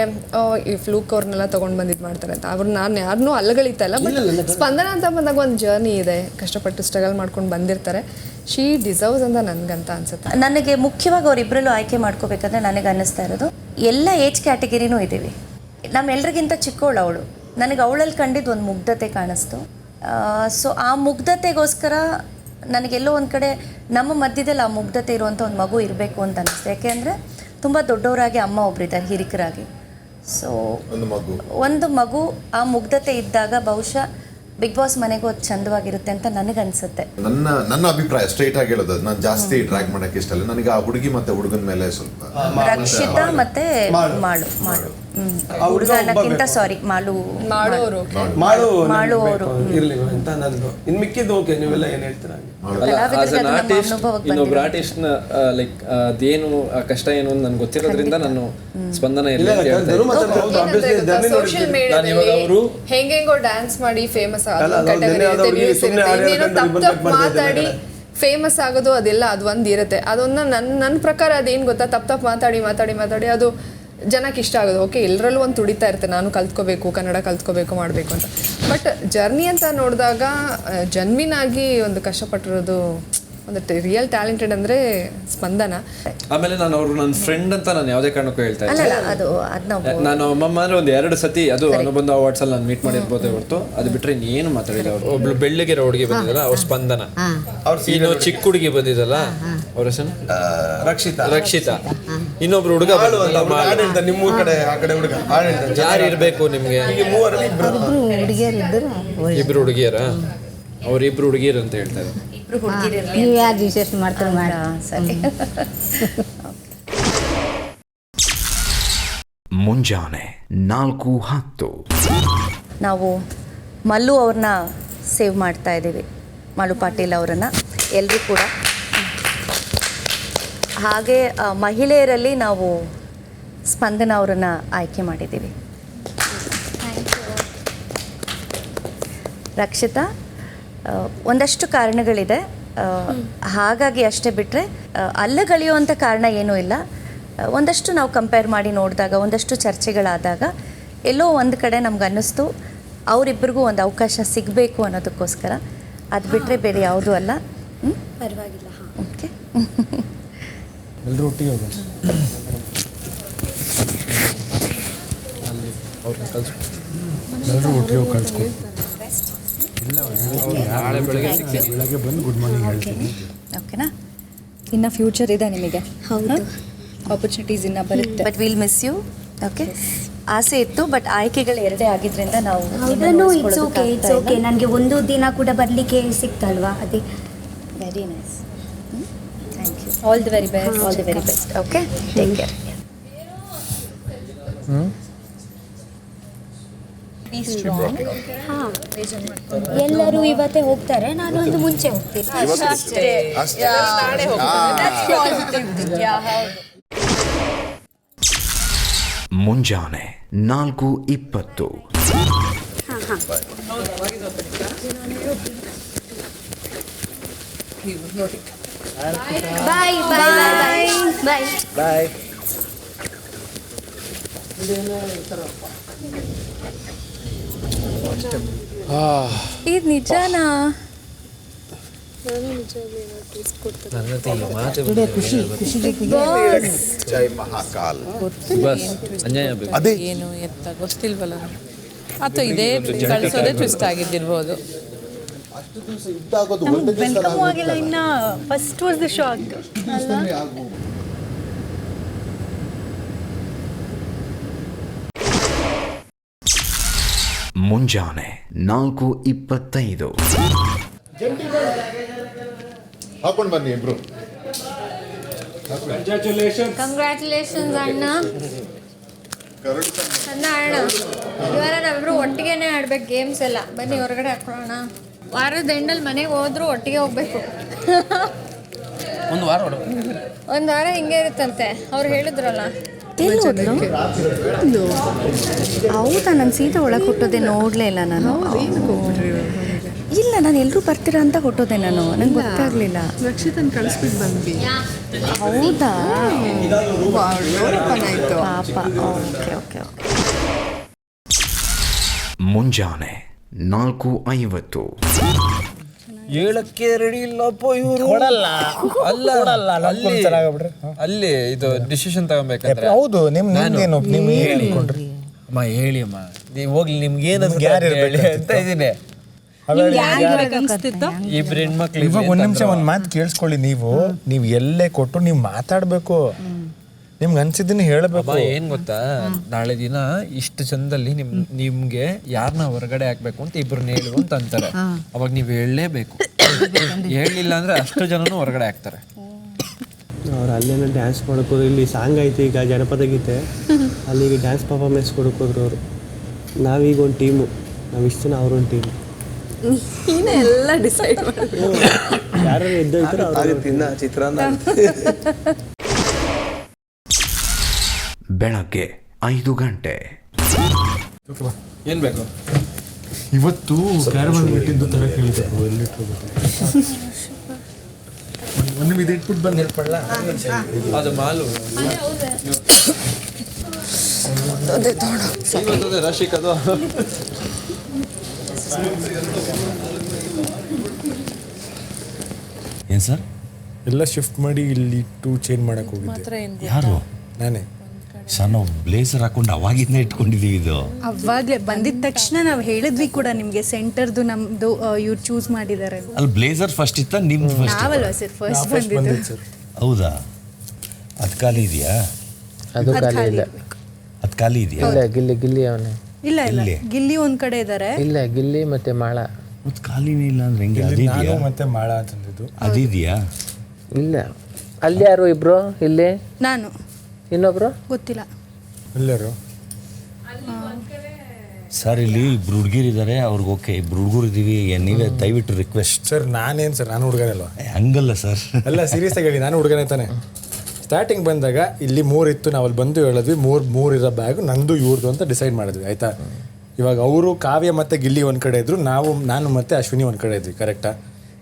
ಈ ಫ್ಲೂಕ್ ಅವ್ರನ್ನೆಲ್ಲ ತೊಗೊಂಡು ಬಂದಿದ್ದು ಮಾಡ್ತಾರೆ ಅಂತ. ಅವ್ರು ನಾನು ಯಾರನ್ನೂ ಅಲ್ಲಗಳಿತಲ್ಲ, ಬಟ್ ಸ್ಪಂದನ ಅಂತ ಬಂದಾಗ ಒಂದು ಜರ್ನಿ ಇದೆ, ಕಷ್ಟಪಟ್ಟು ಸ್ಟ್ರಗಲ್ ಮಾಡ್ಕೊಂಡು ಬಂದಿರ್ತಾರೆ. ಶಿ ಡಿಸರ್ವ್ಸ್ ಅಂತ ನನಗಂತ ಅನ್ಸುತ್ತೆ. ನನಗೆ ಮುಖ್ಯವಾಗಿ ಅವರಿಬ್ಬರಲ್ಲೂ ಆಯ್ಕೆ ಮಾಡ್ಕೋಬೇಕಂದ್ರೆ ನನಗೆ ಅನ್ನಿಸ್ತಾ ಇರೋದು, ಎಲ್ಲ ಏಜ್ ಕ್ಯಾಟಗರಿನೂ ಇದ್ದೀವಿ. ನಮ್ಮೆಲ್ಲರಿಗಿಂತ ಚಿಕ್ಕವಳು ಅವಳು. ನನಗೆ ಅವಳಲ್ಲಿ ಕಂಡಿದ್ದು ಒಂದು ಮುಗ್ಧತೆ ಕಾಣಿಸ್ತು. ಸೊ ಆ ಮುಗ್ಧತೆಗೋಸ್ಕರ ನನಗೆಲ್ಲೋ ಒಂದು ಕಡೆ ನಮ್ಮ ಮಧ್ಯದಲ್ಲಿ ಆ ಮುಗ್ಧತೆ ಇರುವಂಥ ಒಂದು ಮಗು ಇರಬೇಕು ಅಂತ ಅನ್ನಿಸ್ತು. ಯಾಕೆಂದರೆ ತುಂಬ ದೊಡ್ಡವರಾಗಿ ಅಮ್ಮ ಒಬ್ಬರಿದ್ದಾರೆ ಹಿರಿಕರಾಗಿ. ಸೊ ಒಂದು ಮಗು ಆ ಮುಗ್ಧತೆ ಇದ್ದಾಗ ಬಹುಶಃ ಬಿಗ್ ಬಾಸ್ ಮನೆಗೂ ಅದು ಚಂದವಾಗಿರುತ್ತೆ ಅಂತ ನನಗನ್ಸುತ್ತೆ. ನನ್ನ ಅಭಿಪ್ರಾಯ ಸ್ಟ್ರೈಟ್ ಆಗಿ ಹೇಳೋದು, ನಾನು ಜಾಸ್ತಿ ಡ್ರ್ಯಾಗ್ ಮಾಡಕ್ಕೆ ಇಷ್ಟ ಇಲ್ಲ. ನನಗೆ ಆ ಹುಡುಗಿ ಮತ್ತೆ ಹುಡುಗನ ಮೇಲೆ ಸ್ವಲ್ಪ ರಕ್ಷಿತಾ ಮತ್ತೆ ಮಾಳು ಹುಡುಗನಕ್ಕಿಂತ ಮಾಳು ಅವರು ಇರ್ಲಿ ಅಂತ ನಂದು. ಇನ್ನು ಮಿಕ್ಕಿದ್ದು ಓಕೆ, ನೀವೆಲ್ಲ ಏನು ಹೇಳ್ತೀರಾ? ಇನ್ನೊಬ್ರು ಆರ್ಟಿಸ್ಟ್ ಲೈಕ್ ಅದೇನು ಕಷ್ಟ ಏನು ಅಂತ ನನ್ಗೆ ಗೊತ್ತಿರೋದ್ರಿಂದ ನಾನು ಸ್ಪಂದನ ಅವರು ಹೆಂಗೆಂಗೋ ಡ್ಯಾನ್ಸ್ ಮಾಡಿ ಫೇಮಸ್ ಮಾತಾಡಿ ಫೇಮಸ್ ಆಗೋದು ಅದೆಲ್ಲ ಅದು ಒಂದು ಇರುತ್ತೆ. ಅದೊಂದು ನನ್ನ ಪ್ರಕಾರ ಅದೇನು ಗೊತ್ತಾ, ತಪ್ಪು ಮಾತಾಡಿ ಅದು ಜನಕ್ಕೆ ಇಷ್ಟ ಆಗೋದು. ಓಕೆ, ಎಲ್ಲರಲ್ಲೂ ಒಂದು ತುಡಿತಾ ಇರುತ್ತೆ, ನಾನು ಕಲ್ತ್ಕೋಬೇಕು, ಕನ್ನಡ ಕಲ್ತ್ಕೋಬೇಕು, ಮಾಡಬೇಕು ಅಂತ. ಬಟ್ ಜರ್ನಿ ಅಂತ ನೋಡಿದಾಗ ಜನ್ವಿನ್ ಆಗಿ ಒಂದು ಕಷ್ಟಪಟ್ಟಿರೋದು, ಒಂದು ರಿಯಲ್ ಟ್ಯಾಲೆಂಟೆಡ್ ಅಂದರೆ ಸ್ಪಂದನ. ಆಮೇಲೆ ನಾನು ಅವರು ನನ್ನ ಫ್ರೆಂಡ್ ಅಂತ ನಾನು ಯಾವುದೇ ಕಾರಣಕ್ಕೂ ಹೇಳ್ತಾ ಇದ್ದೆ. ನಾನು ಅಮ್ಮಮ್ಮ ಅಂದ್ರೆ ಒಂದು 2 ಸತಿ ಅದು ಅನುಬಂಧ ಅವಾರ್ಡ್ಸ್ ಅಲ್ಲಿ ನಾನು ಮೀಟ್ ಮಾಡಿರ್ಬೋದೇ ಹೊರತು ಅದು ಬಿಟ್ರೆ ಇನ್ನೇನು ಮಾತಾಡಿಲ್ಲ. ಅವರು ಒಬ್ಳು ಬೆಳ್ಳಗಿರೋ ಹುಡುಗಿ ಬಂದಿದ್ದಲ್ಲ ಅವ್ರು ಸ್ಪಂದನ, ಇನ್ನು ಚಿಕ್ಕ ಹುಡುಗಿ ಬಂದಿದ್ದಲ್ಲ ಅವ್ರ ಹೆಸರು ರಕ್ಷಿತಾ, ಇನ್ನೊಬ್ರು ಹುಡುಗ ನಿಮ್ಮೂರ ಕಡೆ ಆ ಕಡೆ ಹುಡುಗ ಯಾರು ಇರ್ಬೇಕು ನಿಮ್ಗೆ? ಇಬ್ರು ಹುಡುಗಿಯರ? ಅವ್ರಿಬ್ರು ಹುಡುಗಿಯರು ಅಂತ ಹೇಳ್ತಾರೆ. ನೀವು ಯಾರು ವಿಶೇಷ ಮಾಡ್ತಾರೆ ಮಾಡ ಸರಿ. ಮುಂಜಾನೆ 4:10. ನಾವು ಮಲ್ಲು ಅವ್ರನ್ನ ಸೇವ್ ಮಾಡ್ತಾ ಇದ್ದೀವಿ, ಮಲ್ಲು ಪಾಟೀಲ್ ಅವರನ್ನು ಎಲ್ಲರೂ ಕೂಡ. ಹಾಗೆ ಮಹಿಳೆಯರಲ್ಲಿ ನಾವು ಸ್ಪಂದನ ಅವರನ್ನು ಆಯ್ಕೆ ಮಾಡಿದ್ದೀವಿ. ರಕ್ಷಿತಾ, ಒಂದಷ್ಟು ಕಾರಣಗಳಿದೆ, ಹಾಗಾಗಿ ಅಷ್ಟೇ ಬಿಟ್ಟರೆ ಅಲ್ಲಗಳೆಯುವಂಥ ಕಾರಣ ಏನೂ ಇಲ್ಲ. ಒಂದಷ್ಟು ನಾವು ಕಂಪೇರ್ ಮಾಡಿ ನೋಡಿದಾಗ, ಒಂದಷ್ಟು ಚರ್ಚೆಗಳಾದಾಗ ಎಲ್ಲೋ ಒಂದು ಕಡೆ ನಮ್ಗೆ ಅನ್ನಿಸ್ತು ಅವರಿಬ್ಬರಿಗೂ ಒಂದು ಅವಕಾಶ ಸಿಗಬೇಕು ಅನ್ನೋದಕ್ಕೋಸ್ಕರ. ಅದು ಬಿಟ್ಟರೆ ಬೇರೆ ಯಾವುದೂ ಅಲ್ಲ. ಪರವಾಗಿಲ್ಲ. ಓಕೆ, ಎಲ್ಲರೂ ಒಟ್ಟಿಗೆ ಹೋಗೋಣ. ಎಲ್ಲರೂ ಒಟ್ಟಿಗೆ ಹೋಗಿ ಕಳಿಸ್ಕೊಡಿ. ಬೆಳಗ್ಗೆ ಬಂದು ಗುಡ್ ಮಾರ್ನಿಂಗ್ ಹೇಳ್ತೀನಿ. ಓಕೆನಾ? ಇನ್ನು ಫ್ಯೂಚರ್ ಇದೆ ನಿಮಗೆ, ಹೌದು, ಆಪರ್ಚುನಿಟೀಸ್ ಇನ್ನು ಬರುತ್ತೆ. But will miss you. Okay, ಆಸೆ ಇತ್ತು, ಬಟ್ ಆಯ್ಕೆಗಳು ಎರಡೇ ಆಗಿದ್ದರಿಂದ ನಾವು ಇಟ್ಸ್ ಓಕೆ. ನನಗೆ ಒಂದು ದಿನ ಕೂಡ ಬರಲಿಕ್ಕೆ ಸಿಕ್ತಲ್ವಾ, ಅದೇ. Very nice. Thank you. All the very best. All the very best. Okay, take care. ಎಲ್ಲರೂ ಇವತ್ತೇ ಹೋಗ್ತಾರೆ, ನಾನು ಒಂದು ಮುಂಚೆ ಹೋಗ್ತೀನಿ. ಮುಂಜಾನೆ 4:20. ಬಾಯ್ ಬಾಯ್ ಬಾಯ್ ಬಾಯ್. ಇದು ನಿಜನಾ? ಜೈ ಮಹಾಕಾಲ್. ಅದೇ ಏನು ಎತ್ತ ಗೊತ್ತಿಲ್ವಲ್ಲ, ಅಥವಾ ಇದೇ ಕಳಿಸೋದೇ ಟ್ವಿಸ್ಟ್ ಆಗಿದ್ದಿರ್ಬೋದು. ವೆಲ್ಕಮ್ ಆಗಿಲ್ಲ, ಇನ್ನ ಫಸ್ಟ್ ವಾಸ್ ದ ಶಾಕ್ ಅಲ್ವಾ? ಮುಂಜಾನೆ 4:25. ಹಾಕೊಂಡು ಬನ್ನಿ ಇಬ್ರು. ಕಂಗ್ರ್ಯಾಚುಲೇಷನ್ಸ್ ಅಣ್ಣ. ಅಣ್ಣ ಇವಾರ ನಾವಿಬ್ರು ಒಟ್ಟಿಗೆನೆ ಆಡ್ಬೇಕು ಗೇಮ್ಸ್ ಎಲ್ಲ. ಬನ್ನಿ ಹೊರಗಡೆ ಹಾಕೊಳ್ಳೋಣ. ವಾರದ ಎಂಡಲ್ಲಿ ಮನೆಗೆ ಹೋದ್ರು ಒಟ್ಟಿಗೆ ಹೋಗ್ಬೇಕು. ಒಂದು ವಾರ ಹಿಂಗೆ ಇರುತ್ತಂತೆ, ಅವ್ರು ಹೇಳಿದ್ರಲ್ಲ. ಹೌದಾ? ನಾನು ಸೀದಾ ಒಳಗೆ ಹುಟ್ಟೋದೆ ನೋಡಲೇ ಇಲ್ಲ ನಾನು. ಇಲ್ಲ, ನಾನು ಎಲ್ಲರೂ ಬರ್ತೀರಾ ಅಂತ ಹೊಟ್ಟೋದೆ ನಾನು, ನಂಗೆ ಗೊತ್ತಾಗಲಿಲ್ಲ. ರಕ್ಷಿತನ್ ಕಳಿಸ್ಬಿಟ್ಟು ಬಂದ್ವಿ. ಹೌದಾ? ಪಾಪ. Okay okay okay. ಮುಂಜಾನೆ 4:50. ಹೇಳಕ್ಕೆ ರೆಡಿ ಇಲ್ಲಪ್ಪ ಇವರು. ಅಲ್ಲಿ ಇದು ಡಿಸಿಷನ್ ತಗೊಬೇಕಂದ್ರೆ ಹೌದು, ನಿಮ್ಗೇನು ನೀವು ಹೇಳಿಕೊಂಡ್ರಿ ಅಮ್ಮ, ಹೇಳಿ ಅಮ್ಮ, ನೀವು ಹೋಗ್ಲಿ, ನಿಮ್ಗೆ ಏನಂತ ಅಂತ ಇದೀನಿ. ಇಬ್ರು ಹೆಣ್ಮಕ್ಳು. ಇವಾಗ ಒಂದು ನಿಮಿಷ ಒಂದು ಮಾತು ಕೇಳಿಸ್ಕೊಳ್ಳಿ. ನೀವು ಎಲ್ಲೇ ಕೊಟ್ಟು ನೀವು ಮಾತಾಡಬೇಕು, ನಿಮ್ಗೆ ಅನ್ಸಿದ್ದನ್ನ ಹೇಳಬೇಕು. ಏನ್ ಗೊತ್ತಾ, ನಾಳೆ ದಿನ ಇಷ್ಟು ಚಂದಲ್ಲಿ ನಿಮ್ಗೆ ಯಾರನ್ನ ಹೊರಗಡೆ ಹಾಕ್ಬೇಕು ಅಂತ ಇಬ್ರನ್ನ ಹೇಳು ಅಂತ ಅಂತಾರೆ. ಅವಾಗ ನೀವು ಹೇಳಲೇಬೇಕು. ಹೇಳಲಿಲ್ಲ ಅಂದ್ರೆ ಅಷ್ಟು ಜನನು ಹೊರಗಡೆ ಹಾಕ್ತಾರೆ. ಅವ್ರು ಅಲ್ಲೇನೋ ಡ್ಯಾನ್ಸ್ ಮಾಡೋಕೋದ್ರು, ಇಲ್ಲಿ ಸಾಂಗ್ ಐತೆ ಈಗ ಜನಪದ ಗೀತೆ, ಅಲ್ಲಿಗೆ ಡ್ಯಾನ್ಸ್ ಪರ್ಫಾರ್ಮೆನ್ಸ್ ಕೊಡೋಕೋದ್ರು ಅವರು. ನಾವೀಗ ಒಂದು ಟೀಮು, ನಾವು ಇಷ್ಟು ಜನ ಅವ್ರೊಂದು ಟೀಮು. ಎಲ್ಲ ಡಿಸೈಡ್ ಮಾಡಿ ಯಾರು ಎದ್ದೋಯ್ತಾರೆ ಅವ್ರು ತಿನ್ನ ಚಿತ್ರಾನ್ನ. ಬೆಳಗ್ಗೆ 5 ಗಂಟೆ. ಏನ್ ಬೇಕು ಇವತ್ತು ಕ್ಯಾರಮಲ್ ಬಿಟ್ಟಿದ್ದು ತರ ಕೇಳಿದ್ರು. ಎಲ್ಲಿಟ್ಟು ಒಂದು ಇದು ಇಟ್ಬಿಟ್ಟು ಬಂದು ಹೇಳ್ಪಡ್ಲ. ಅದು ಮಾಲು ರಶಿಕ್ ಅದು. ಏನು ಸರ್? ಎಲ್ಲ ಶಿಫ್ಟ್ ಮಾಡಿ ಇಲ್ಲಿ ಇಟ್ಟು ಚೇಂಜ್ ಮಾಡಕ್ಕೆ ಹೋಗಿದ್ದೆ. ಯಾರು? ನಾನೇ ಸರ್, ನಾವು ಬ್ಲೇಸರ್ ಹಾಕೊಂಡು ಅವಾಗಿಂದ ಇಟ್ಕೊಂಡಿದ್ದೀವಿ. ಇದು ಅವಾಗಲೇ ಬಂದಿದ ತಕ್ಷಣ ನಾವು ಹೇಳಿದ್ವಿ ಕೂಡ ನಿಮಗೆ, ಸೆಂಟರ್ದು ನಮ್ಮದು ಇವ್ರು ಚೂಸ್ ಮಾಡಿದ್ದಾರೆ. ಅಲ್ಲಿ ಬ್ಲೇಸರ್ ಫಸ್ಟ್ ಇತ್ತ, ನಿಮ್ದು ಫಸ್ಟ್? ನಾವಲ್ವಾ ಸರ್ ಫಸ್ಟ್ ಬಂದಿದ್ದು. ಹೌದಾ? ಅದು ಖಾಲಿ ಇದೆಯಾ? ಅದು ಖಾಲಿ ಇಲ್ಲ. ಅದು ಖಾಲಿ ಇದೆಯಾ? ಗಿಲ್ಲಿ ಅವನೇ. ಇಲ್ಲ ಇಲ್ಲ, ಗಿಲ್ಲಿ ಒಂದ್ ಕಡೆ ಇದ್ದಾರೆ. ಇಲ್ಲ, ಗಿಲ್ಲಿ ಮತ್ತೆ ಮಾಳ. ಮತ್ತು ಖಾಲಿನೇ ಇಲ್ಲ ಅಂದ್ರೆ ಹೆಂಗೆ? ಅದಿದೆಯಾ? ಮತ್ತೆ ಮಾಳ ಅಂತಂದಿದ್ದು ಅದಿದೆಯಾ? ಇಲ್ಲ, ಅಲ್ಲಿ ಯಾರು ಇಬ್ರು? ಇಲ್ಲಿ ನಾನು, ಇನ್ನೊಬ್ರು ಗೊತ್ತಿಲ್ಲ. ಎಲ್ಲರೂ ಸರ್ ಇಲ್ಲಿ ಇಬ್ರು ಹುಡುಗಿರಿದ್ದಾರೆ, ಅವ್ರಿಗೆ ಓಕೆ, ಇಬ್ರು ಹುಡುಗರು ಇದ್ದೀವಿ, ನೀವೇ ದಯವಿಟ್ಟು ರಿಕ್ವೆಸ್ಟ್. ಸರ್ ನಾನೇನು ಸರ್, ನಾನು ಹುಡುಗನಲ್ವ? ಹಂಗಲ್ಲ ಸರ್, ಎಲ್ಲ ಸೀರಿಯಸ್ ಆಗಿ ಹೇಳಿ, ನಾನು ಹುಡುಗನೇ ತಾನೆ. ಸ್ಟಾರ್ಟಿಂಗ್ ಬಂದಾಗ ಇಲ್ಲಿ 3 ಇತ್ತು, ನಾವು ಅಲ್ಲಿ ಬಂದು ಹೇಳಿದ್ವಿ 3 ಇರೋ ಬ್ಯಾಗು ನಂದು ಇವ್ರದ್ದು ಅಂತ ಡಿಸೈಡ್ ಮಾಡಿದ್ವಿ, ಆಯಿತಾ. ಇವಾಗ ಅವರು ಕಾವ್ಯ ಮತ್ತು ಗಿಲ್ಲಿ ಒಂದು ಕಡೆ ಇದ್ರು, ನಾನು ಮತ್ತು ಅಶ್ವಿನಿ ಒಂದು ಕಡೆ ಇದ್ವಿ, ಕರೆಕ್ಟಾ.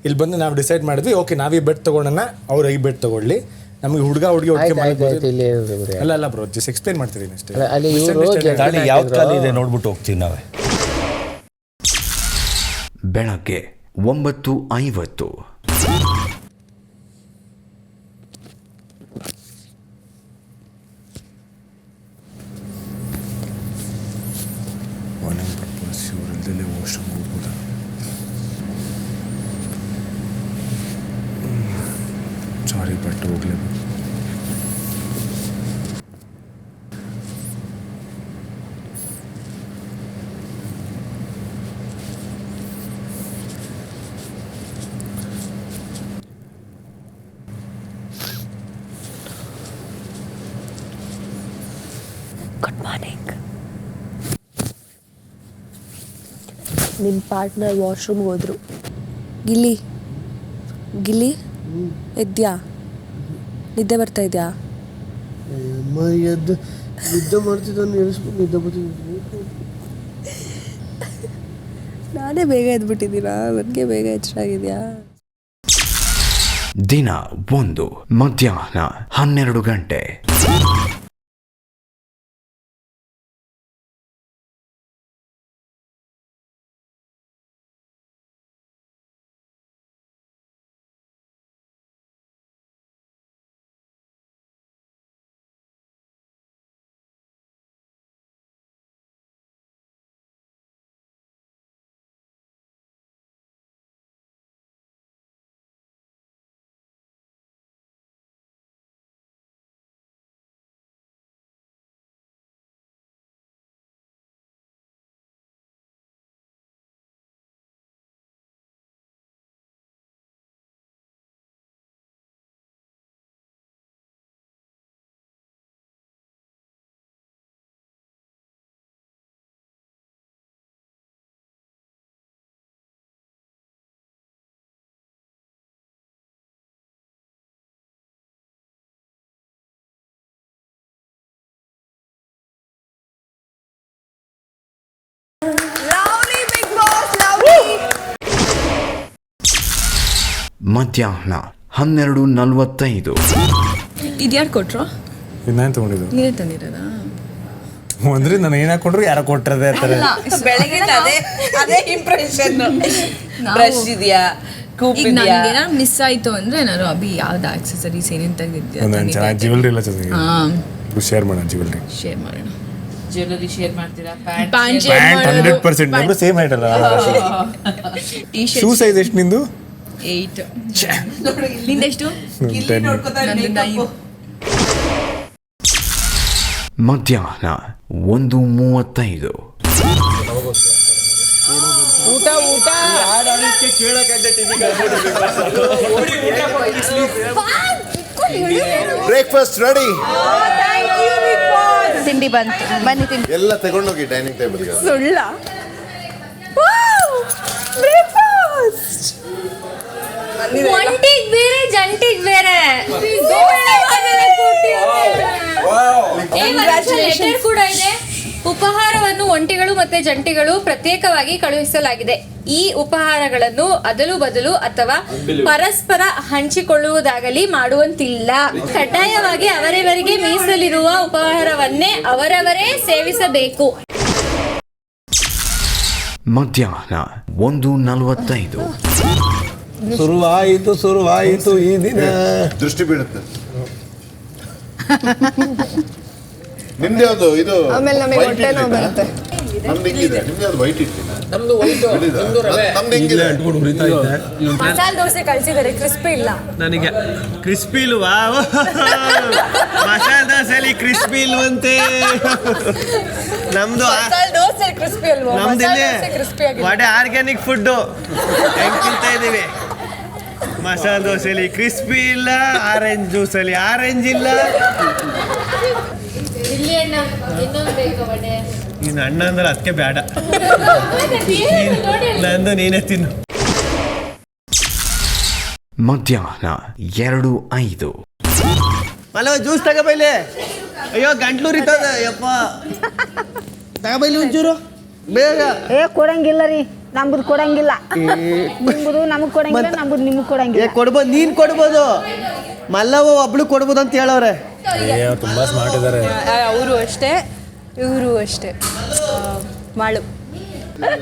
ಇಲ್ಲಿ ಬಂದು ನಾವು ಡಿಸೈಡ್ ಮಾಡಿದ್ವಿ, ಓಕೆ ನಾವೀ ಬೆಡ್ ತೊಗೊಳ್ಳೋಣ, ಅವ್ರು ಈ ಬೆಡ್ ತೊಗೊಳ್ಳಿ, ನಮಗೆ ಹುಡುಗ ಹುಡುಗಿ ಒಟ್ಟಿಗೆ ಅಲ್ಲ ಬ್ರೋ, ಜಸ್ಟ್ ಎಕ್ಸ್ಪ್ಲೇನ್ ಮಾಡ್ತಿದ್ದೀನಿ ಅಷ್ಟೇ. ಯಾವ್ದು ಖಾಲಿ ಇದೆ ನೋಡ್ಬಿಟ್ಟು ಹೋಗ್ತೀವಿ ನಾವೇ. ಬೆಳಗ್ಗೆ 9:50. ಸಾರಿ ಬಟ್ ಹೋಗ್ಲೇಬೇಕು. Good morning. ನಿಮ್ಮ ಪಾರ್ಟ್ನರ್ ವಾಶ್ರೂಮ್ಗೆ ಹೋದ್ರು. ಗಿಲ್ಲಿ ಎದ್ಯಾ? ನಿದ್ದೆ ಬರ್ತಾ ಇದೆಯಾ? ನಿದ್ದೆ ಮಾಡ್ತಿದ್ದಾನೆ, ನಿದ್ದೆ ಬರ್ತಿದ್ದ. ನಾನೇ ಬೇಗ ಎದ್ಬಿಟ್ಟಿದ್ದೀರಾ? ನನಗೆ ಬೇಗ ಎಚ್ಚರಾಗಿದೆಯಾ? ದಿನ 1 ಮಧ್ಯಾಹ್ನ 12 ಗಂಟೆ. ಮಧ್ಯಾಹ್ನ 12:45. ಇದ್ಯಾರು ಕೊಟ್ರು? ನಾನು ತೊಗೊಂಡಿದ್ದು. ನೀನೇ ತಂದಿರೋದಾ? ಅಂದ್ರೆ ನಾನು ಏನಾಗ ಕೊಟ್ರು ಯಾರೋ ಕೊಟ್ಟಿರದೆ ಅಂತಾರೆ. ಬೆಳಗ್ಗೆ ಅದೇ ಇಂಪ್ರೆಷನ್. ಬ್ರಷ್ ಇದೆಯಾ, ಕೂಪ್ ಇದೆಯಾ? ನನಗೆ ಮಿಸ್ ಆಯ್ತು ಅಂದ್ರೆ ನಾನು ಅಭಿ ಯಾವ್ದು ಆಕ್ಸೆಸರೀಸ್ ಏನೇನು ತೆಗೆದಿದ್ಯಾ? ಚೆನ್ನಾಗಿ ಜ್ಯುವೆಲ್ರಿ ಎಲ್ಲ ಚೆನ್ನಾಗಿ ಶೇರ್ ಮಾಡೋಣ. ಜ್ಯುವೆಲರಿ ಶೇರ್ ಮಾಡ್ತೀರಾ? ಪ್ಯಾಂಟ್ ಶೇರ್ ಮಾಡೋದು. 100% ನಮ್ದು ಸೇಮ್ ಹೈಟ್ ಅಲ್ಲ. ಶೂ ಸೈಜ್ ಎಷ್ಟು ನಿಂದು? 8. ನಿಂದೆಷ್ಟು? ಮಧ್ಯಾಹ್ನ 1:35. ಊಟ ಬ್ರೇಕ್ಫಾಸ್ಟ್ ರೆಡಿ. ತಿಂಡಿ ಬಂತು, ಬನ್ನಿ ತಿಂಡಿ ಎಲ್ಲ ತಗೊಂಡೋಗಿ ಡೈನಿಂಗ್ ಟೇಬಲ್ಗೆ. ಸುಳ್ಳ? ಬ್ರೇಕ್ಫಾಸ್ಟ್ ಒಂಟಿಗ್ ಬೇರೆ ಜಂಟಿಗ್ ಬೇರೆ ಲೆಟರ್ ಕೂಡ ಇದೆ. ಉಪಹಾರವನ್ನು ಒಂಟಿಗಳು ಮತ್ತೆ ಜಂಟಿಗಳು ಪ್ರತ್ಯೇಕವಾಗಿ ಕಳುಹಿಸಲಾಗಿದೆ. ಈ ಉಪಹಾರಗಳನ್ನು ಅದಲು ಬದಲು ಅಥವಾ ಪರಸ್ಪರ ಹಂಚಿಕೊಳ್ಳುವುದಾಗಲಿ ಮಾಡುವಂತಿಲ್ಲ. ಕಡ್ಡಾಯವಾಗಿ ಅವರವರಿಗೆ ಮೀಸಲಿರುವ ಉಪಹಾರವನ್ನೇ ಅವರವರೇ ಸೇವಿಸಬೇಕು. ಮಧ್ಯಾಹ್ನ 1:45. ಶುರುವಾಯಿತು ಈ ದಿನ. ದೃಷ್ಟಿ ಬೀಳುತ್ತೆ. ನಿಮ್ದು ಯಾವುದು ಇದು? ಆಮೇಲೆ ನಮಗೆ ಹೊಟ್ಟೆ ನೋವು ಬರುತ್ತೆ. ನಮ್ದು ಹಿಂಗಿದೆ, ನಿಮ್ದು ಯಾವುದು ವೈಟ್ ಇಡ್ಲಿ? ನಮ್ದು ವೈಟ್, ನಿಮ್ದು ರವೆ. ನಮ್ದು ಹಿಂಗಿದೆ. ಮಸಾಲೆ ದೋಸೆ ಕಳಿಸಿದ್ದಾರೆ, ಕ್ರಿಸ್ಪಿ ಇಲ್ಲ. ನನಗೆ ಕ್ರಿಸ್ಪಿ ಇಲ್ವಾ? ಮಸಾಲೆ ದೋಸೆಲಿ ಕ್ರಿಸ್ಪಿ ಇಲ್ವಂತೆ. ನಮ್ದು ದೋಸೆ ಕ್ರಿಸ್ಪಿ ಅಲ್ವಾ? ನಮ್ದು ಇಲ್ಲಿ ಕ್ರಿಸ್ಪಿ ಆಗಿದೆ. ವಾಟೆ ಆರ್ಗ್ಯಾನಿಕ್ ಫುಡ್ಡು ಹೆಂಗೆ ತಿಂತಾ ಇದ್ದೀವಿ. ಮಸಾಲೆ ದೋಸೆಲಿ ಕ್ರಿಸ್ಪಿ ಇಲ್ಲ, ಆರೆಂಜ್ ಜ್ಯೂಸಲ್ಲಿ ಆರೆಂಜ್ ಇಲ್ಲ. ನೀನು ಅಣ್ಣ ಅಂದ್ರೆ ಅದಕ್ಕೆ ಬೇಡ, ನಂದು ನೀನೇ ತಿನ್ನು. ಮಧ್ಯಾಹ್ನ 2:05. ಮಲವ ಜ್ಯೂಸ್ ತಗೋಬೈಲಿ. ಅಯ್ಯೋ ಗಂಟ್ಲು ಉರಿತದ ಯಪ್ಪ. ತಗೋಬೈಲಿ ಒಂಚೂರು ಬೇಗ. ಕೊಡಂಗಿಲ್ಲ ರೀ, ನಮ್ದು ಕೊಡಂಗಿಲ್ಲ. ನಿಮ್ದು ನಮಗ್ ಕೊಡಂಗಿಲ್ಲ, ನಮ್ದು ನಿಮಗ್ ಕೊಡಂಗಿಲ್ಲ. ಕೊಡ್ಬೋದು, ನೀನ್ ಕೊಡ್ಬೋದು. ಮಲ್ಲವ ಒಬ್ಳು ಕೊಡ್ಬೋದು ಅಂತ ಹೇಳವ್ರೆ. ತುಂಬಾ ಸ್ಮಾರ್ಟ್ ಇದಾರೆ ಅವರು ಅಷ್ಟೇ, ಇವರು ಅಷ್ಟೇ. ಮಾಳು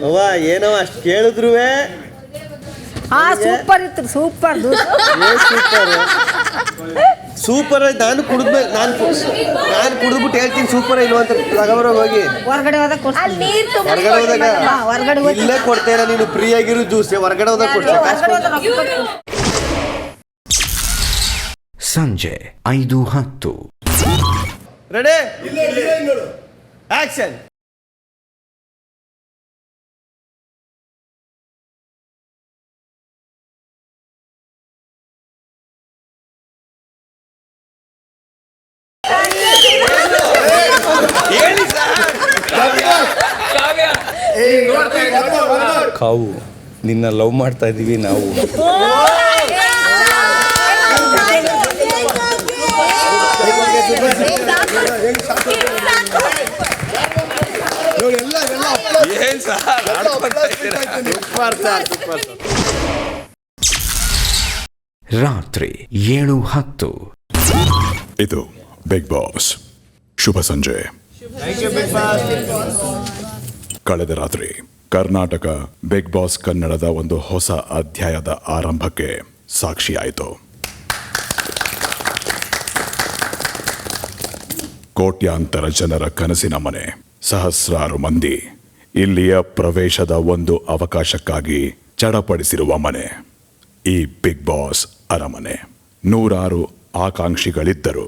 ಅವ್ವ ಏನೋ ಅಷ್ಟು ಕೇಳಿದ್ರು ಸೂಪರ್ ಇತ್ತು, ಸೂಪರ್ ಸೂಪರ್. ನಾನು ಕುಡಿದ್ಮೇಲೆ ನಾನು ಕುಡಿದ್ಬಿಟ್ಟು ಹೇಳ್ತೀನಿ ಸೂಪರ್ ಇಲ್ವ ಅಂತ. ತಗೋಬರೋಗಿ ಹೋಗಿ ಹೊರಗಡೆ ಹೋದಾಗ ಹೊರಗಡೆ ಇಲ್ಲೇ ಕೊಡ್ತೇನೆ. ನೀನು ಫ್ರೀ ಆಗಿರೋ ಜ್ಯೂಸ್ ಹೊರಗಡೆ ಹೋದಾಗ ಕೊಡ್ತೀನಿ. ಸಂಜೆ 5:10. Ready, action. ಕಾವು ನಿನ್ನ ಲವ್ ಮಾಡ್ತಾ ಇದೀವಿ ನಾವು. ರಾತ್ರಿ 7:10. ಇದು ಬಿಗ್ ಬಾಸ್. ಶುಭ ಸಂಜೆ. ಕಳೆದ ರಾತ್ರಿ ಕರ್ನಾಟಕ ಬಿಗ್ ಬಾಸ್ ಕನ್ನಡದ ಒಂದು ಹೊಸ ಅಧ್ಯಾಯದ ಆರಂಭಕ್ಕೆ ಸಾಕ್ಷಿಯಾಯಿತು. ಕೋಟ್ಯಾಂತರ ಜನರ ಕನಸಿನ ಮನೆ, ಸಹಸ್ರಾರು ಮಂದಿ ಇಲ್ಲಿಯ ಪ್ರವೇಶದ ಒಂದು ಅವಕಾಶಕ್ಕಾಗಿ ಚಡಪಡಿಸಿರುವ ಮನೆ ಈ ಬಿಗ್ ಬಾಸ್ ಅರಮನೆ. 100 ಆಕಾಂಕ್ಷಿಗಳಿದ್ದರು.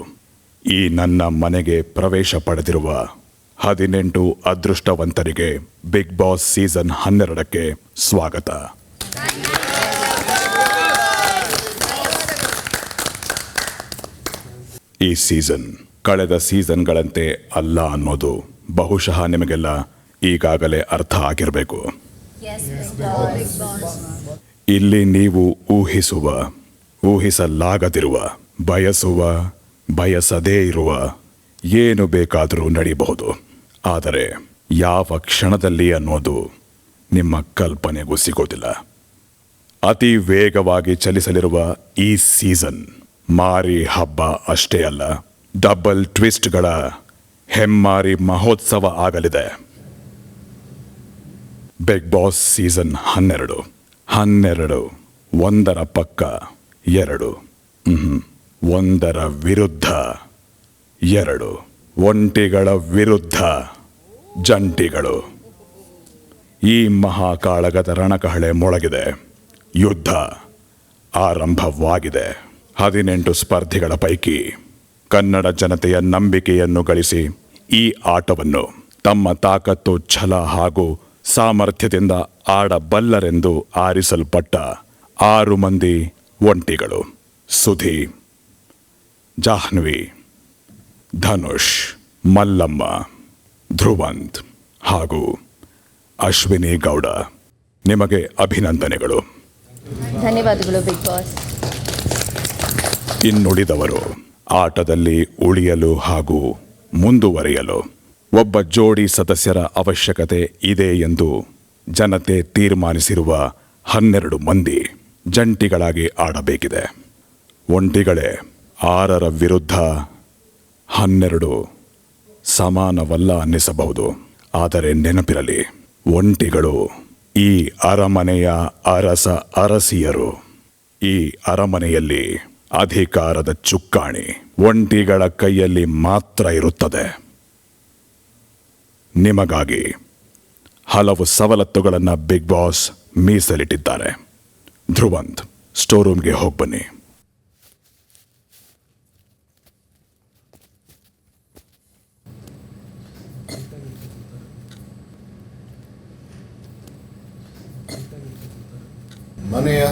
ಈ ನನ್ನ ಮನೆಗೆ ಪ್ರವೇಶ ಪಡೆದಿರುವ 18 ಅದೃಷ್ಟವಂತರಿಗೆ ಬಿಗ್ ಬಾಸ್ ಸೀಸನ್ 12ಕ್ಕೆ ಸ್ವಾಗತ. ಈ ಸೀಸನ್ ಕಳೆದ ಸೀಸನ್ಗಳಂತೆ ಅಲ್ಲ ಅನ್ನೋದು ಬಹುಶಃ ನಿಮಗೆಲ್ಲ ಈಗಾಗಲೇ ಅರ್ಥ ಆಗಿರಬೇಕು. ಇಲ್ಲಿ ನೀವು ಊಹಿಸುವ, ಊಹಿಸಲಾಗದಿರುವ, ಬಯಸುವ, ಬಯಸದೇ ಇರುವ ಏನು ಬೇಕಾದರೂ ನಡೆಯಬಹುದು. ಆದರೆ ಯಾವ ಕ್ಷಣದಲ್ಲಿ ಅನ್ನೋದು ನಿಮ್ಮ ಕಲ್ಪನೆಗೂ ಸಿಗೋದಿಲ್ಲ. ಅತಿ ವೇಗವಾಗಿ ಚಲಿಸಲಿರುವ ಈ ಸೀಸನ್ ಮಾರಿ ಹಬ್ಬ ಅಷ್ಟೇ ಅಲ್ಲ, ಡಬಲ್ ಟ್ವಿಸ್ಟ್ಗಳ ಹೆಮ್ಮಾರಿ ಮಹೋತ್ಸವ ಆಗಲಿದೆ. ಬಿಗ್ ಬಾಸ್ ಸೀಸನ್ 12 ಒಂದರ ಪಕ್ಕ 2, ಒಂದರ ವಿರುದ್ಧ 2, ಒಂಟಿಗಳ ವಿರುದ್ಧ ಜಂಟಿಗಳು. ಈ ಮಹಾಕಾಳಗದ ರಣಕಹಳೆ ಮೊಳಗಿದೆ. ಯುದ್ಧ ಆರಂಭವಾಗಿದೆ. 18 ಸ್ಪರ್ಧಿಗಳ ಪೈಕಿ ಕನ್ನಡ ಜನತೆಯ ನಂಬಿಕೆಯನ್ನು ಗಳಿಸಿ ಈ ಆಟವನ್ನು ತಮ್ಮ ತಾಕತ್ತು, ಛಲ ಹಾಗೂ ಸಾಮರ್ಥ್ಯದಿಂದ ಆಡಬಲ್ಲರೆಂದು ಆರಿಸಲ್ಪಟ್ಟ 6 ಮಂದಿ ಒಂಟಿಗಳು. ಸುಧಿ, ಜಾಹ್ನವಿ, ಧನುಷ್, ಮಲ್ಲಮ್ಮ, ಧ್ರುವಂತ್ ಹಾಗೂ ಅಶ್ವಿನಿ ಗೌಡ. ನಿಮಗೆ ಅಭಿನಂದನೆಗಳು. ಧನ್ಯವಾದಗಳು ಬಿಗ್ ಬಾಸ್. ಇನ್ನುಳಿದವರು ಆಟದಲ್ಲಿ ಉಳಿಯಲು ಹಾಗೂ ಮುಂದುವರಿಯಲು ಒಬ್ಬ ಜೋಡಿ ಸದಸ್ಯರ ಅವಶ್ಯಕತೆ ಇದೆ ಎಂದು ಜನತೆ ತೀರ್ಮಾನಿಸಿರುವ 12 ಮಂದಿ ಜಂಟಿಗಳಾಗಿ ಆಡಬೇಕಿದೆ. ಒಂಟಿಗಳೇ 6ರ ವಿರುದ್ಧ 12 ಸಮಾನವಲ್ಲ ಅನ್ನಿಸಬಹುದು. ಆದರೆ ನೆನಪಿರಲಿ, ಒಂಟಿಗಳು ಈ ಅರಮನೆಯ ಅರಸ ಅರಸಿಯರು. ಈ ಅರಮನೆಯಲ್ಲಿ ಅಧಿಕಾರದ ಚುಕ್ಕಾಣಿ ಒಂಟಿಗಳ ಕೈಯಲ್ಲಿ ಮಾತ್ರ ಇರುತ್ತದೆ. ನಿಮಗಾಗಿ ಹಲವು ಸವಲತ್ತುಗಳನ್ನು ಬಿಗ್ ಬಾಸ್ ಮೀಸಲಿಟ್ಟಿದ್ದಾರೆ. ಧ್ರುವಂತ್, ಸ್ಟೋರ್ ರೂಮ್ಗೆ ಹೋಗಿ ಬನ್ನಿ. ಮನೆಯ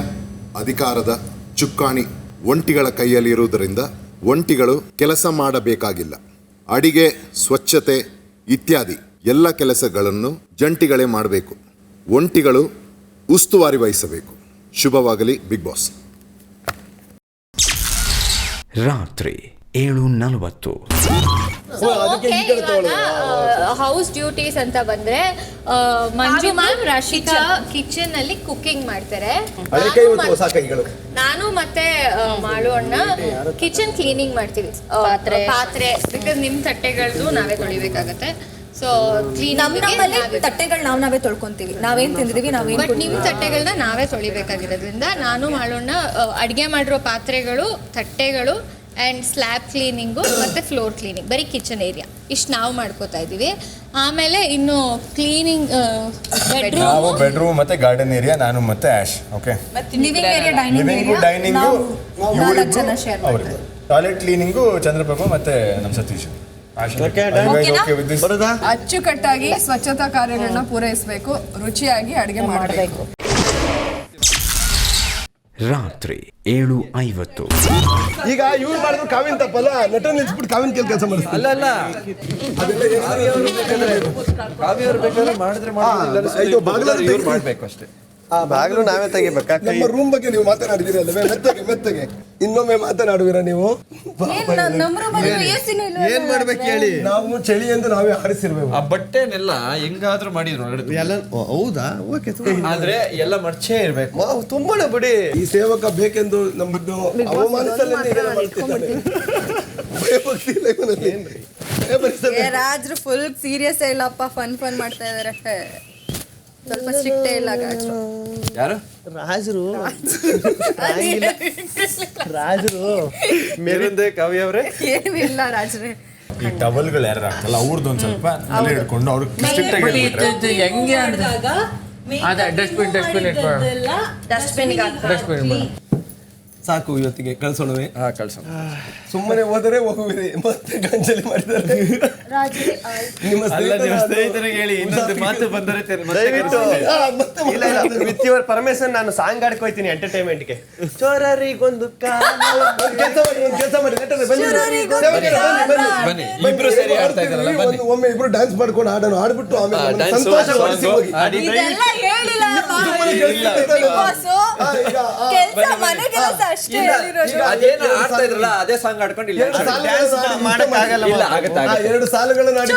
ಅಧಿಕಾರದ ಚುಕ್ಕಾಣಿ ಒಂಟಿಗಳ ಕೈಯಲ್ಲಿ ಇರುವುದರಿಂದ ಒಂಟಿಗಳು ಕೆಲಸ ಮಾಡಬೇಕಾಗಿಲ್ಲ. ಅಡಿಗೆ, ಸ್ವಚ್ಛತೆ ಇತ್ಯಾದಿ ಎಲ್ಲ ಕೆಲಸಗಳನ್ನು ಜಂಟಿಗಳೇ ಮಾಡಬೇಕು, ಒಂಟಿಗಳು ಉಸ್ತುವಾರಿ ವಹಿಸಬೇಕು. ಶುಭವಾಗಲಿ ಬಿಗ್ ಬಾಸ್. ರಾತ್ರಿ 7:40. ಹೌಸ್ ಡ್ಯೂಟೀಸ್ ಅಂತ ಬಂದ್ರೆ ಮಂಜು ಮ್ಯಾಮ್ ರಶಿಕಾ ಕಿಚನ್ ಅಲ್ಲಿ ಕುಕಿಂಗ್ ಮಾಡ್ತಾರೆ. ನಾನು ಮತ್ತೆ ಮಾಳು ಅಣ್ಣ ಕಿಚನ್ ಕ್ಲೀನಿಂಗ್ ಮಾಡ್ತೀವಿ. ಪಾತ್ರೆ ಬಿಕಾಸ್ ನಿಮ್ ತಟ್ಟೆಗಳದ್ದು ನಾವೇ ತೊಳಿಬೇಕಾಗತ್ತೆ. ಸೊ ತಟ್ಟೆಗಳು ನಾವೇ ತೊಳ್ಕೊಂತೀವಿ. ನಾವೇನ್ ತಿಂದಿದೀವಿ ಬಟ್ ನಿಮ್ ತಟ್ಟೆಗಳನ್ನ ನಾವೇ ತೊಳಿಬೇಕಾಗಿರೋದ್ರಿಂದ ನಾನು ಮಾಡೋಣ ಅಡುಗೆ ಮಾಡಿರೋ ಪಾತ್ರೆಗಳು, ತಟ್ಟೆಗಳು ಆ್ಯಂಡ್ ಸ್ಲ್ಯಾಬ್ ಕ್ಲೀನಿಂಗು ಮತ್ತು ಫ್ಲೋರ್ ಕ್ಲೀನಿಂಗ್, ಬರೀ ಕಿಚನ್ ಏರಿಯಾ ಇಷ್ಟು ನಾವು ಮಾಡ್ಕೋತಾ ಇದ್ದೀವಿ. ಆಮೇಲೆ ಇನ್ನು ಕ್ಲೀನಿಂಗ್ ಬೆಡ್ರೂಮ್ ಮತ್ತೆ ಗಾರ್ಡನ್ ಏರಿಯಾ ನಾನು ಮತ್ತೆ ಆಶ್. Okay, dining toilet cleaning Chandraprabhu ಮತ್ತೆ ನಮ್ಮ ಸತೀಶ್. ಅಚ್ಚುಕಟ್ಟಾಗಿ ಸ್ವಚ್ಛತಾ ಕಾರ್ಯಗಳನ್ನ ಪೂರೈಸಬೇಕು, ರುಚಿಯಾಗಿ ಅಡುಗೆ ಮಾಡಬೇಕು. ರಾತ್ರಿ 7:50. ಈಗ ಇವ್ರು ಮಾಡಿದ್ರು ಕಾವಿನ ತಪ್ಪಲ್ಲ, ನಟ ನಿಲ್ಸ್ಬಿಟ್ಟು ಕಾವಿನ ಕೆಲಸ ಮಾಡಿಸ್ತಾರೆ. ಅಲ್ಲ ಕಾವ್ಯವ್ರು ಬೇಕಾದ್ರೆ ಮಾಡಿದ್ರೆ ಮಾಡ್ಬೇಕು ಅಷ್ಟೇ. ಬಾಗಿಲು ನಾವೇ ತೆಗಿಬೇಕಾ? ನಮ್ಮ ರೂಮ್ ಬಗ್ಗೆ ನೀವು ಮಾತನಾಡಿದಿರಲ್ವೇ? ಮೆತ್ತಗೆ ಇನ್ನೊಮ್ಮೆ ಮಾತನಾಡುವಿರ ನೀವು? ಏನ್ ಮಾಡ್ಬೇಕು ಹೇಳಿ? ನಾವು ಚಳಿ ಎಂದು ನಾವೇ ಹಾರಿಸಿರ್ಬೇಕು. ಆ ಬಟ್ಟೆನೆಲ್ಲ ಹೆಂಗಾದ್ರೂ ಮಾಡಿದ್ರು ಎಲ್ಲ. ಹೌದಾ? ಓಕೆ. ಆದ್ರೆ ಎಲ್ಲ ಮರ್ಚೇ ಇರ್ಬೇಕು. ತುಂಬಾನೇ ಬಿಡಿ. ಈ ಸೇವಕ ಬೇಕೆಂದು ನಮ್ಮನ್ನು ಅವಮಾನಿಸಲು ರಾಜ್ರು ಫುಲ್ ಸೀರಿಯಸ್ ಇಲ್ಲಪ್ಪ, ಫನ್ ಮಾಡ್ತಾ ಇದಾರೆ. ಸ್ವಲ್ಪ ಸ್ಟ್ರಿಕ್ಟೇ ಇಲ್ಲ ಯಾರು ರಾಜರು ಮೇಲಿಂದ ಕಾವ್ಯ ಅವರೇ ಏನು ಇಲ್ಲ ರಾಜ್ರೆ. ಈ ಟವಲ್ಗಳು ಯಾರು ಹಾಕ್ತಲ್ಲ ಅವ್ರದ್ದು ಒಂದ್ ಸ್ವಲ್ಪ ಅಲ್ಲೇ ಹಿಡ್ಕೊಂಡು ಅವ್ರು ಸ್ಟ್ರಿಕ್ಟ್ ಆಗಿ ಹೆಂಗೆ ಅದೇ ಡಸ್ಟ್ಬಿನ್ ಸಾಕು, ಇವತ್ತಿಗೆ ಕಳ್ಸೋಣವೇ? ಕಳ್ಸೋಣ. ಸುಮ್ಮನೆ ಹೋದರೆ ಹೋಗುವಿರಿ, ಮತ್ತೆ ಗಂಜಲಿ ಮಾಡಿದ್ದಾರೆ. ನಿಮ್ಮ ಸ್ನೇಹಿತರಿಗೆ ಹೇಳಿ ಇನ್ನೊಂದು ಮಾತು ಬಂದರೆ ವಿತ್ ಯುವರ್ ಪರ್ಮಿಷನ್ ನಾನು ಸಾಂಗ್ ಆಡ್ಕೋಯ್ತೀನಿ ಎಂಟರ್ಟೈನ್ಮೆಂಟ್ಗೆ. ಚೋರರಿಗೊಂದು ಕೆಲಸ ಮಾಡಿ, ಇಬ್ರು ಸೇರಿ ಆಡ್ತಾ ಇದ್ದಾರಲ್ಲ, ಬನ್ನಿ ಒಮ್ಮೆ ಇಬ್ರು ಡ್ಯಾನ್ಸ್ ಮಾಡ್ಕೊಂಡು ಹಾಡೋಣ, ಆಡ್ಬಿಟ್ಟು ಆಮೇಲೆ ಸಂತೋಷಪಡಿಸಿ ಹೋಗಿ. ಅದೇನು ಆಡ್ತಾ ಇದ್ರಲ್ಲ ಅದೇ ಸಾಂಗ್ ಆಡ್ಕೊಂಡು ಎರಡು ಸಾಲುಗಳನ್ನು ಆಡಿ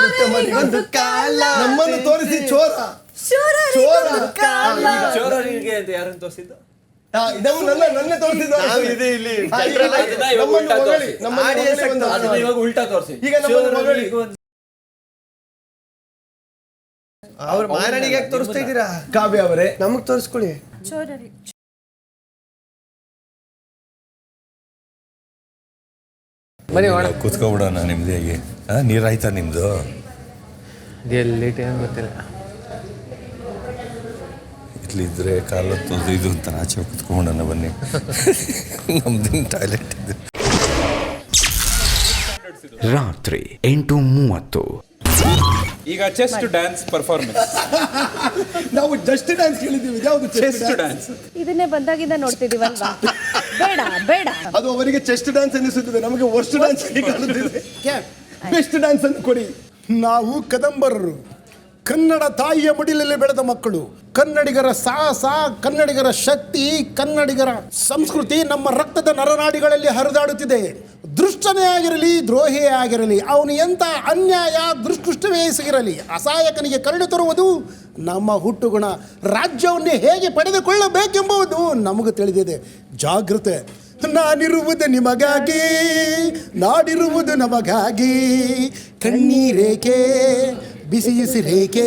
ಒಂದು ಕಾಲ ನಮ್ಮನ್ನು ತೋರಿಸಿ ಚೋರರಿಗೆ ಅಂತ ಯಾರನ್ನು ತೋರಿಸಿದ್ದು? ನನ್ನೇ ತೋರಿಸಿದ್ದು. ಇವಾಗ ಉಲ್ಟಾ ತೋರಿಸಿ. ಈಗ ಅವ್ರ ಮಾರಣಿಗೆ ತೋರಿಸ್ತಾ ಇದ್ದೀರಾ? ಕಾವ್ಯ ಅವರೇ ನಮಗ್ ತೋರಿಸ್ಕೊಳ್ಳಿ. ಕೂತ್ಕೊಬಿಡೋಣ ನಿಮ್ದಾಗಿ. ನೀರಾಯ್ತಾ ನಿಮ್ದು? ಎಲ್ಲಿ ಟೈಮ್ ಗೊತ್ತಿಲ್ಲ. ಇಲ್ಲಿದ್ರೆ ಕಾಲತ್ತೋದು ಇದು ಅಂತ ಆಚೆ ಕೂತ್ಕೊಂಡೋಣ ಬನ್ನಿ. ನಮ್ದಿನ ಟಾಯ್ಲೆಟ್ ಇದೆ. ರಾತ್ರಿ 8:30. ಈಗ ಚೆಸ್ಟ್ ಡ್ಯಾನ್ಸ್ ಪರ್ಫಾರ್ಮೆನ್ಸ್. ನಾವು ಜಸ್ಟ್ ಡ್ಯಾನ್ಸ್ ಕೇಳಿದ್ದೀವಿ, ಯಾವುದು ಚೆಸ್ಟ್ ಡ್ಯಾನ್ಸ್? ಇದನ್ನೇ ಬಂದಾಗಿಂದ ನೋಡ್ತಿದೀವಲ್ವಾ? ಬೇಡ ಅದು ಅವರಿಗೆ ಚೆಸ್ಟ್ ಡ್ಯಾನ್ಸ್ ಅನ್ನಿಸುತ್ತದೆ, ನಮಗೆ ವರ್ಸ್ಟ್ ಡ್ಯಾನ್ಸ್ ಕಾಣುತ್ತಿದೆ. ಬೆಸ್ಟ್ ಡ್ಯಾನ್ಸ್ ಅನ್ನು ಕೊಡಿ. ನಾವು ಕದಂಬರರು, ಕನ್ನಡ ತಾಯಿಯ ಮಡಿಲಲ್ಲಿ ಬೆಳೆದ ಮಕ್ಕಳು. ಕನ್ನಡಿಗರ ಸಾಹಸ, ಕನ್ನಡಿಗರ ಶಕ್ತಿ, ಕನ್ನಡಿಗರ ಸಂಸ್ಕೃತಿ ನಮ್ಮ ರಕ್ತದ ನರನಾಡಿಗಳಲ್ಲಿ ಹರಿದಾಡುತ್ತಿದೆ. ದುಷ್ಟನೇ ಆಗಿರಲಿ, ದ್ರೋಹಿಯೇ ಆಗಿರಲಿ, ಅವನು ಎಂಥ ಅನ್ಯಾಯ ದುಷ್ಕೃಷ್ಟವೇ ಸಿಗಿರಲಿ, ಅಸಹಾಯಕನಿಗೆ ಕರುಣೆ ತರುವುದು ನಮ್ಮ ಹುಟ್ಟುಗುಣ. ರಾಜ್ಯವನ್ನೇ ಹೇಗೆ ಪಡೆದುಕೊಳ್ಳಬೇಕೆಂಬುದು ನಮಗೆ ತಿಳಿದಿದೆ. ಜಾಗೃತೆ. ನಾನಿರುವುದು ನಿಮಗಾಗಿ, ನಾಡಿರುವುದು ನಮಗಾಗಿ. ಕಣ್ಣೀರೇಕೆ ಬಿಸಿಯುಸಿರೇಕೆ,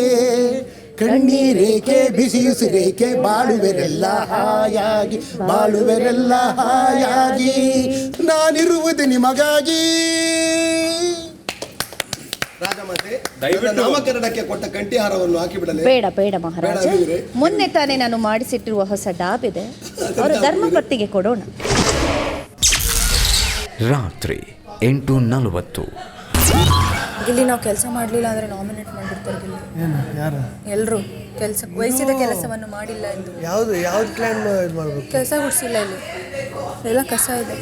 ಕಣ್ಣೀರೇಕೆ ಬಿಸಿಯುಸಿರೇಕೆ, ಬಾಳುವೆರೆಲ್ಲ ಹಾಯಾಗಿ, ಬಾಳುವೆರೆಲ್ಲ ಹಾಯಾಗಿ. ನಾನಿರುವುದು ನಿಮಗಾಗಿ. ರಾಜಮಾತೆ ನಾಮಕರಣಕ್ಕೆ ಕೊಟ್ಟ ಕಂಠಿಹಾರವನ್ನು ಹಾಕಿಬಿಡಲೇ? ಬೇಡ ಮಹಾರಾಜ, ಮೊನ್ನೆ ತಾನೇ ನಾನು ಮಾಡಿಸಿಟ್ಟಿರುವ ಹೊಸ ಡಾಬಿದೆ, ಅವರು ಧರ್ಮಪತ್ತಿಗೆ ಕೊಡೋಣ. ರಾತ್ರಿ 8:40. ಇಲ್ಲಿ ನಾವು ಕೆಲಸ ಮಾಡಲಿಲ್ಲ ಅಂದರೆ ನಾಮಿನೇಟ್ ಮಾಡಿರ್ತಾರೆ ಎಲ್ಲರೂ. ವಹಿಸಿದ ಕೆಲಸವನ್ನು ಮಾಡಿಲ್ಲ ಎಂದು ಯಾವ್ದು ಪ್ಲಾನ್ ಮಾಡಬೇಕು? ಕೆಲಸ ಗುಡಿಸಿಲ್ಲ, ಇಲ್ಲಿ ಎಲ್ಲ ಕಸ ಇದೆ.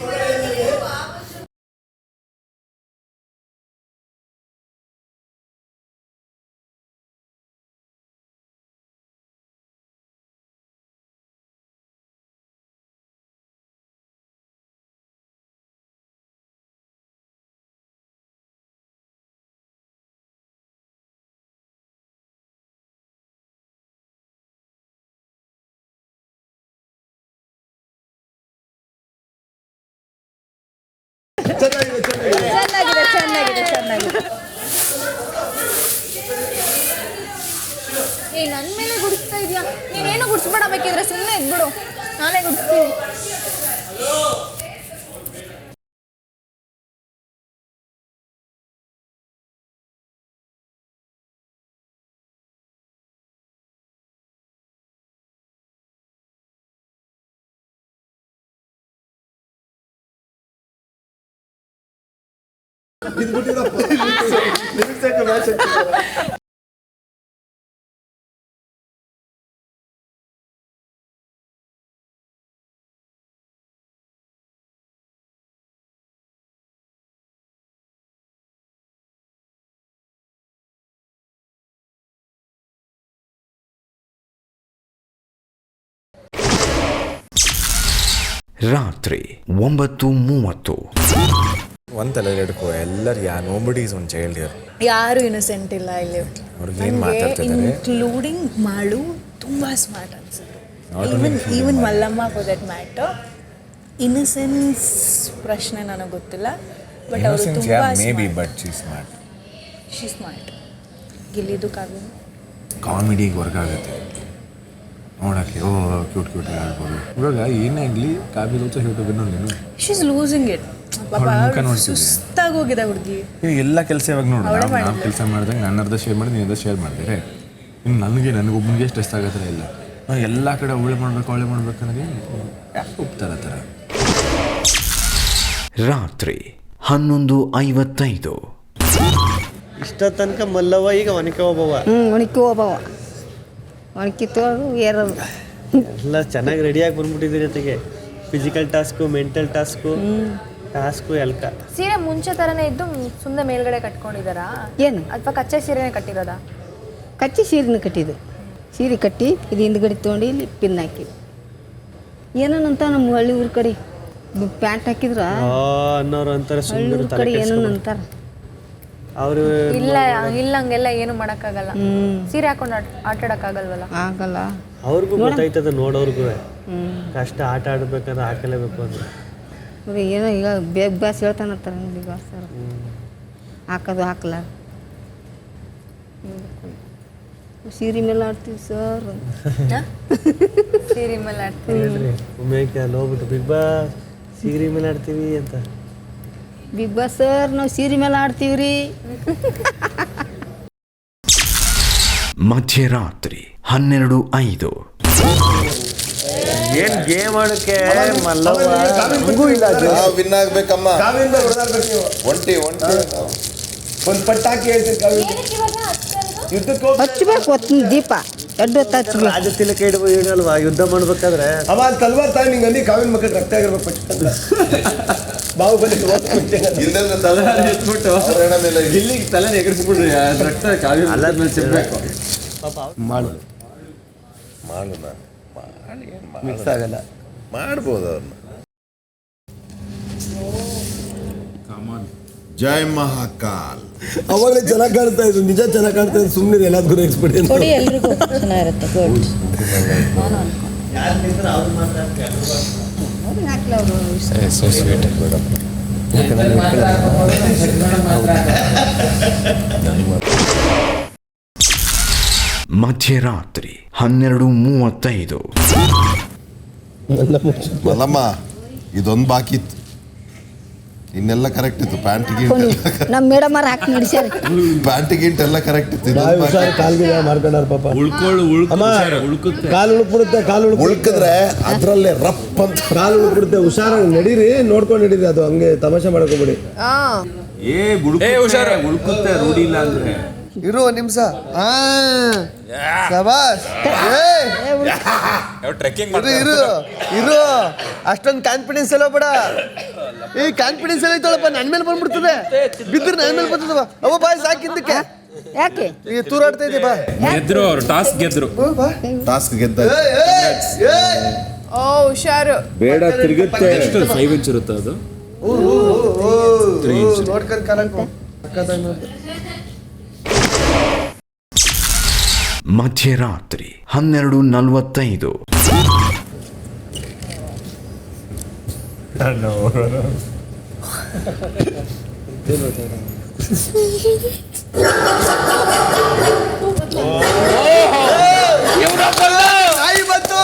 ಚೆನ್ನಾಗಿದೆ ಚೆನ್ನಾಗಿದೆ ಚೆನ್ನಾಗಿದೆ. ಏ ನನ್ನ ಮೇಲೆ ಗುಡಿಸ್ತಾ ಇದೆಯಾ? ನೀನೇನು ಗುಡಿಸ್ಬೇಡ, ಬೇಕಿದ್ರೆ ಸುಮ್ಮನೆ ಇದ್ಬಿಡು, ನಾನೇ ಗುಡಿಸ್ತೀನಿ. ರಾತ್ರಿ 9:30. ಒಂದಲ್ಲ ಎರಡಕ್ಕೂ ಎಲ್ಲರೂ nobody is one child year. ಯಾರು ಇನ್ನಸೆಂಟ್ ಇಲ್ಲ ಇಲ್ಲಿ. ಅವ್ರಿಗೆ ಏನು ಮಾತಾಡ್ತಿದ್ದಾರೆ, ಇನ್ಕ್ಲೂಡಿಂಗ್ ಮಾಳು ತುಂಬಾ ಸ್ಮಾರ್ಟ್ ಅನ್ಸುತ್ತೆ. Even Mallamma for that matter. Innocence ಪ್ರಶ್ನೆ ನನಗೆ ಗೊತ್ತಿಲ್ಲ, ಬಟ್ ಅವರು ತುಂಬಾ ಸ್ಮಾರ್ಟ್. ಗಿಲ್ಲಿದು ಕಾವ್ಯ ಕಾಮಿಡಿಗೆ ವರ್ಕ್ ಆಗುತ್ತೆ ನೋಡೋಕ್ಕೆ. ಕ್ಯೂಟ್ ಹೇಳ್ಬೋದು. ಇವಾಗ ಏನೇ ಆಗಲಿ ಕಾವ್ಯದ ಹೇಳ್ಬೇಕು ನೀನು. She is losing it. ಸುಸ್ತಾಗಿ ಹೋಗಿದೆ ಹುಡುಗಿ. ಎಲ್ಲ ಕೆಲಸ ಇವಾಗ ನೋಡು, ನಾವು ಕೆಲಸ ಮಾಡಿದಾಗ ನಾನು ಅರ್ಧ ಶೇರ್ ಮಾಡಿ, ನೀನು ಅರ್ಧ ಶೇರ್ ಮಾಡಿದ್ರೆ ಇನ್ನು ನನಗೊಬ್ಬನಿಗೆ ಸ್ಟ್ರೆಸ್ ಆಗತ್ತರ ಇಲ್ಲ. ನಾವು ಎಲ್ಲ ಕಡೆ ಒಳ್ಳೆ ಮಾಡ್ಬೇಕು ಅನ್ನೋದೇ ಯಾಕೆ ಹೋಗ್ತಾರೆ ಆ ಥರ. ರಾತ್ರಿ 11:55. ಇಷ್ಟ ತನಕ ಮಲ್ಲವ, ಈಗ ಒನಕೆ ಒಬ್ಬವ. ಒಣಕಿ ತೋರು ಏರೋದು ಎಲ್ಲ ಚೆನ್ನಾಗಿ ರೆಡಿಯಾಗಿ ಬಂದ್ಬಿಟ್ಟಿದ್ದೀರಿ ಜೊತೆಗೆ. ಫಿಸಿಕಲ್ ಟಾಸ್ಕು, ಮೆಂಟಲ್ ಟಾಸ್ಕು ಎಲ್ಕ. ಸೀರೆ ಮುಂಚೆ ಥರನೇ ಇದ್ದು ಸುಮ್ಮನೆ ಮೇಲ್ಗಡೆ ಕಟ್ಕೊಂಡಿದ್ದಾರಾ ಏನು ಅಥವಾ ಕಚ್ಚೆ ಸೀರೆನೇ ಕಟ್ಟಿರೋದಾ? ಕಚ್ಚಿ ಸೀರೆನ ಕಟ್ಟಿದ್ದು. ಸೀರೆ ಕಟ್ಟಿ ಇದು ಹಿಂದ್ಗಡೆ ತೊಗೊಂಡು ಇಲ್ಲಿ ಪಿನ್ ಹಾಕಿ. ಏನಂತ ನಮ್ಮ ಹಳ್ಳಿ ಊರ ಕಡೆ ಪ್ಯಾಂಟ್ ಹಾಕಿದ್ರ ಅನ್ನೋರು ಅಂತಾರೆ. ಹಳ್ಳಿ ಊರ ಕಡೆ ಏನೋ ಅಂತಾರೆ ಅವರು. ಇಲ್ಲ ಹಂಗೆಲ್ಲ ಏನು ಮಾಡೋಕ್ಕಾಗಲ್ಲ. ಸೀರೆ ಹಾಕೊಂಡು ಆಟಾಡೋಕ್ಕಾಗಲ್ವಲ್ಲ. ಆಗಲ್ಲ. ಅವ್ರಿಗೂ ಗೊತ್ತಾಯ್ತದ ನೋಡೋರ್ಗು ಕಷ್ಟ. ಆಟ ಆಡ್ಬೇಕಾದ್ರೆ ಹಾಕಲೇಬೇಕು ಅಂತ. ಏನೋ ಈಗ ಬೇಗ ಬ್ಯಾಸ್ ಹೇಳ್ತಾನಂತಾರೆ ಬಿಗ್ ಬಾಸ್ ಸರ್. ಹಾಕೋದು ಹಾಕಲ್ಲ. ಸೀರೆ ಮೇಲೆ ಆಡ್ತೀವಿ ಸರ್. ಸೀರೆ ಮೇಲೆ ಆಡ್ತೀವಿ. ಒಮ್ಮೆಗೆ ಅಲ್ಲಿ ಹೋಗ್ಬಿಟ್ಟು ಬಿಗ್ ಬಾಸ್ ಸೀರೆ ಮೇಲೆ ಆಡ್ತೀವಿ ಅಂತ. ಬಿಗ್ ಬಾಸ್ ಸರ್ ನಾವು ಸೀರೆ ಮೇಲೆ ಆಡ್ತೀವಿ ರೀ. ಮಧ್ಯರಾತ್ರಿ 12:05. ಏನ್ ಗೇಮ್ ಆಡಕ್ಕೆ ಮಲ್ಲವ್ವ ವಿನ್ ಆಗ್ಬೇಕಮ್ಮ. ಒಂಟಿ ಒಂದು ಪಟ್ಟಾಕಿ ಹಚ್ಬೇಕು ದೀಪ ಎಡ್ಡು ಹಚ್ಬೇಕು. ರಾಜ ತಿಲಕ ಇಡಲ್ವಾ ಯುದ್ಧ ಮಾಡ್ಬೇಕಾದ್ರೆ. ಅವ ತಲ್ವಾರ್ ತಾಯಿ ನಿಂಗೆ ಅಲ್ಲಿ ಕಾವಿನ ಮಕ್ಕಳು ರಕ್ತ ಆಗಿರ್ಬೇಕು. ಬಾಹುಬಲಿ ಗಿಲ್ಲಿಗೆ ತಲೆ ಎಗರಿಸ್ಬಿಡ್ರಿ, ರಕ್ತ ಕಾವ್ಯ ಮಾಡು ಮಿಕ್ಸ್ ಆಗಲ್ಲ. ಮಾಡ್ಬೋದು ಅವ್ರನ್ನ. ಜೈ ಮಹಾಕಾಲ್. ಅವಾಗಲೇ ಚೆನ್ನಾಗಿ ಕಾಣ್ತಾ ಇದ್ರು, ನಿಜ ಚೆನ್ನಾಗಿ ಕಾಣ್ತಾ ಇದ್ರು. ಸುಮ್ಮನೆ ಎಲ್ಲದಕ್ಕೂ ಎಕ್ಸ್ಪೀರಿಯನ್ಸ್ ಕೊಡಿ, ಎಲ್ರಿಗೂ ಚೆನ್ನಾಗಿರುತ್ತೆ. ಮಧ್ಯರಾತ್ರಿ 12:35. ಮಲ್ಲಮ್ಮ ಇದೊಂದು ಬಾಕಿ ಇತ್ತು, ಇನ್ನೆಲ್ಲ ಕರೆಕ್ಟ್ ಇತ್ತು. ಪ್ಯಾಂಟ್ ನಮ್ಮ ಮೇಡಮ್ ಅವ್ರು ಹಾಕಿ ನಡಿಸ್ಯಾರ. ಪ್ಯಾಂಟ್ ಗಿಂಟ್ ಎಲ್ಲ ಕರೆಕ್ಟ್ ಇತ್ತು. ಮಾಡ್ಕೊಂಡಾರ ಪಾಪ. ಕಾಲು ಉಳ್ಕ್ಬಿಡುತ್ತೆ. ಉಳ್ಕಿದ್ರೆ ಅದ್ರಲ್ಲೇ ರಪ್ ಅಂತ ಕಾಲು ಉಳ್ಕ್ಬಿಡುತ್ತೆ. ಹುಷಾರಾಗಿ ನಡೀರಿ, ನೋಡ್ಕೊಂಡು ನಡೀರಿ. ಅದು ಹಂಗೆ ತಮಾಷೆ ಮಾಡ್ಕೋಬೇಡಿ. ಉಳ್ಕುತ್ತೆ ರೂಢಿ ಇಲ್ಲ ಅಂದ್ರೆ. ಇರು ಒಂದು ನಿಮಿಷ. ಇರು ಅಷ್ಟೊಂದು ಕಾನ್ಫಿಡೆನ್ಸ್ ಎಲ್ಲ ಬೇಡ. ಈ ಕಾನ್ಫಿಡೆನ್ಸ್ ಎಲ್ಲ ಐತಳಪ್ಪ, ನನ್ನ ಮೇಲೆ ಬಂದ್ಬಿಡ್ತದೆ. ಬಿದ್ದರೆ ನನ್ನ ಮೇಲೆ ಬರ್ತದವ. ಅವ ಬಾಯ್ ಸಾಕಿದ್ದಕ್ಕೆ ಯಾಕೆ ಈಗ ತೂರಾಡ್ತಾ ಇದ್ದೆ. ಬಾ ಗೆದ್ರು ಅವ್ರು, ಟಾಸ್ಕ್ ಗೆದ್ರು. ಟಾಸ್ಕ್ ಗೆದ್ದ. ಹುಷಾರು. ಬೇಡ ತಿರುಗುತ್ತೆ. 5 ಇಂಚ್ ಇರುತ್ತೆ ಅದು. ನೋಡ್ಕೊಂಡು ಕಾಲಕ್ಕೆ ಮಧ್ಯರಾತ್ರಿ 12:45. ನಾಯಿ ಬಂತು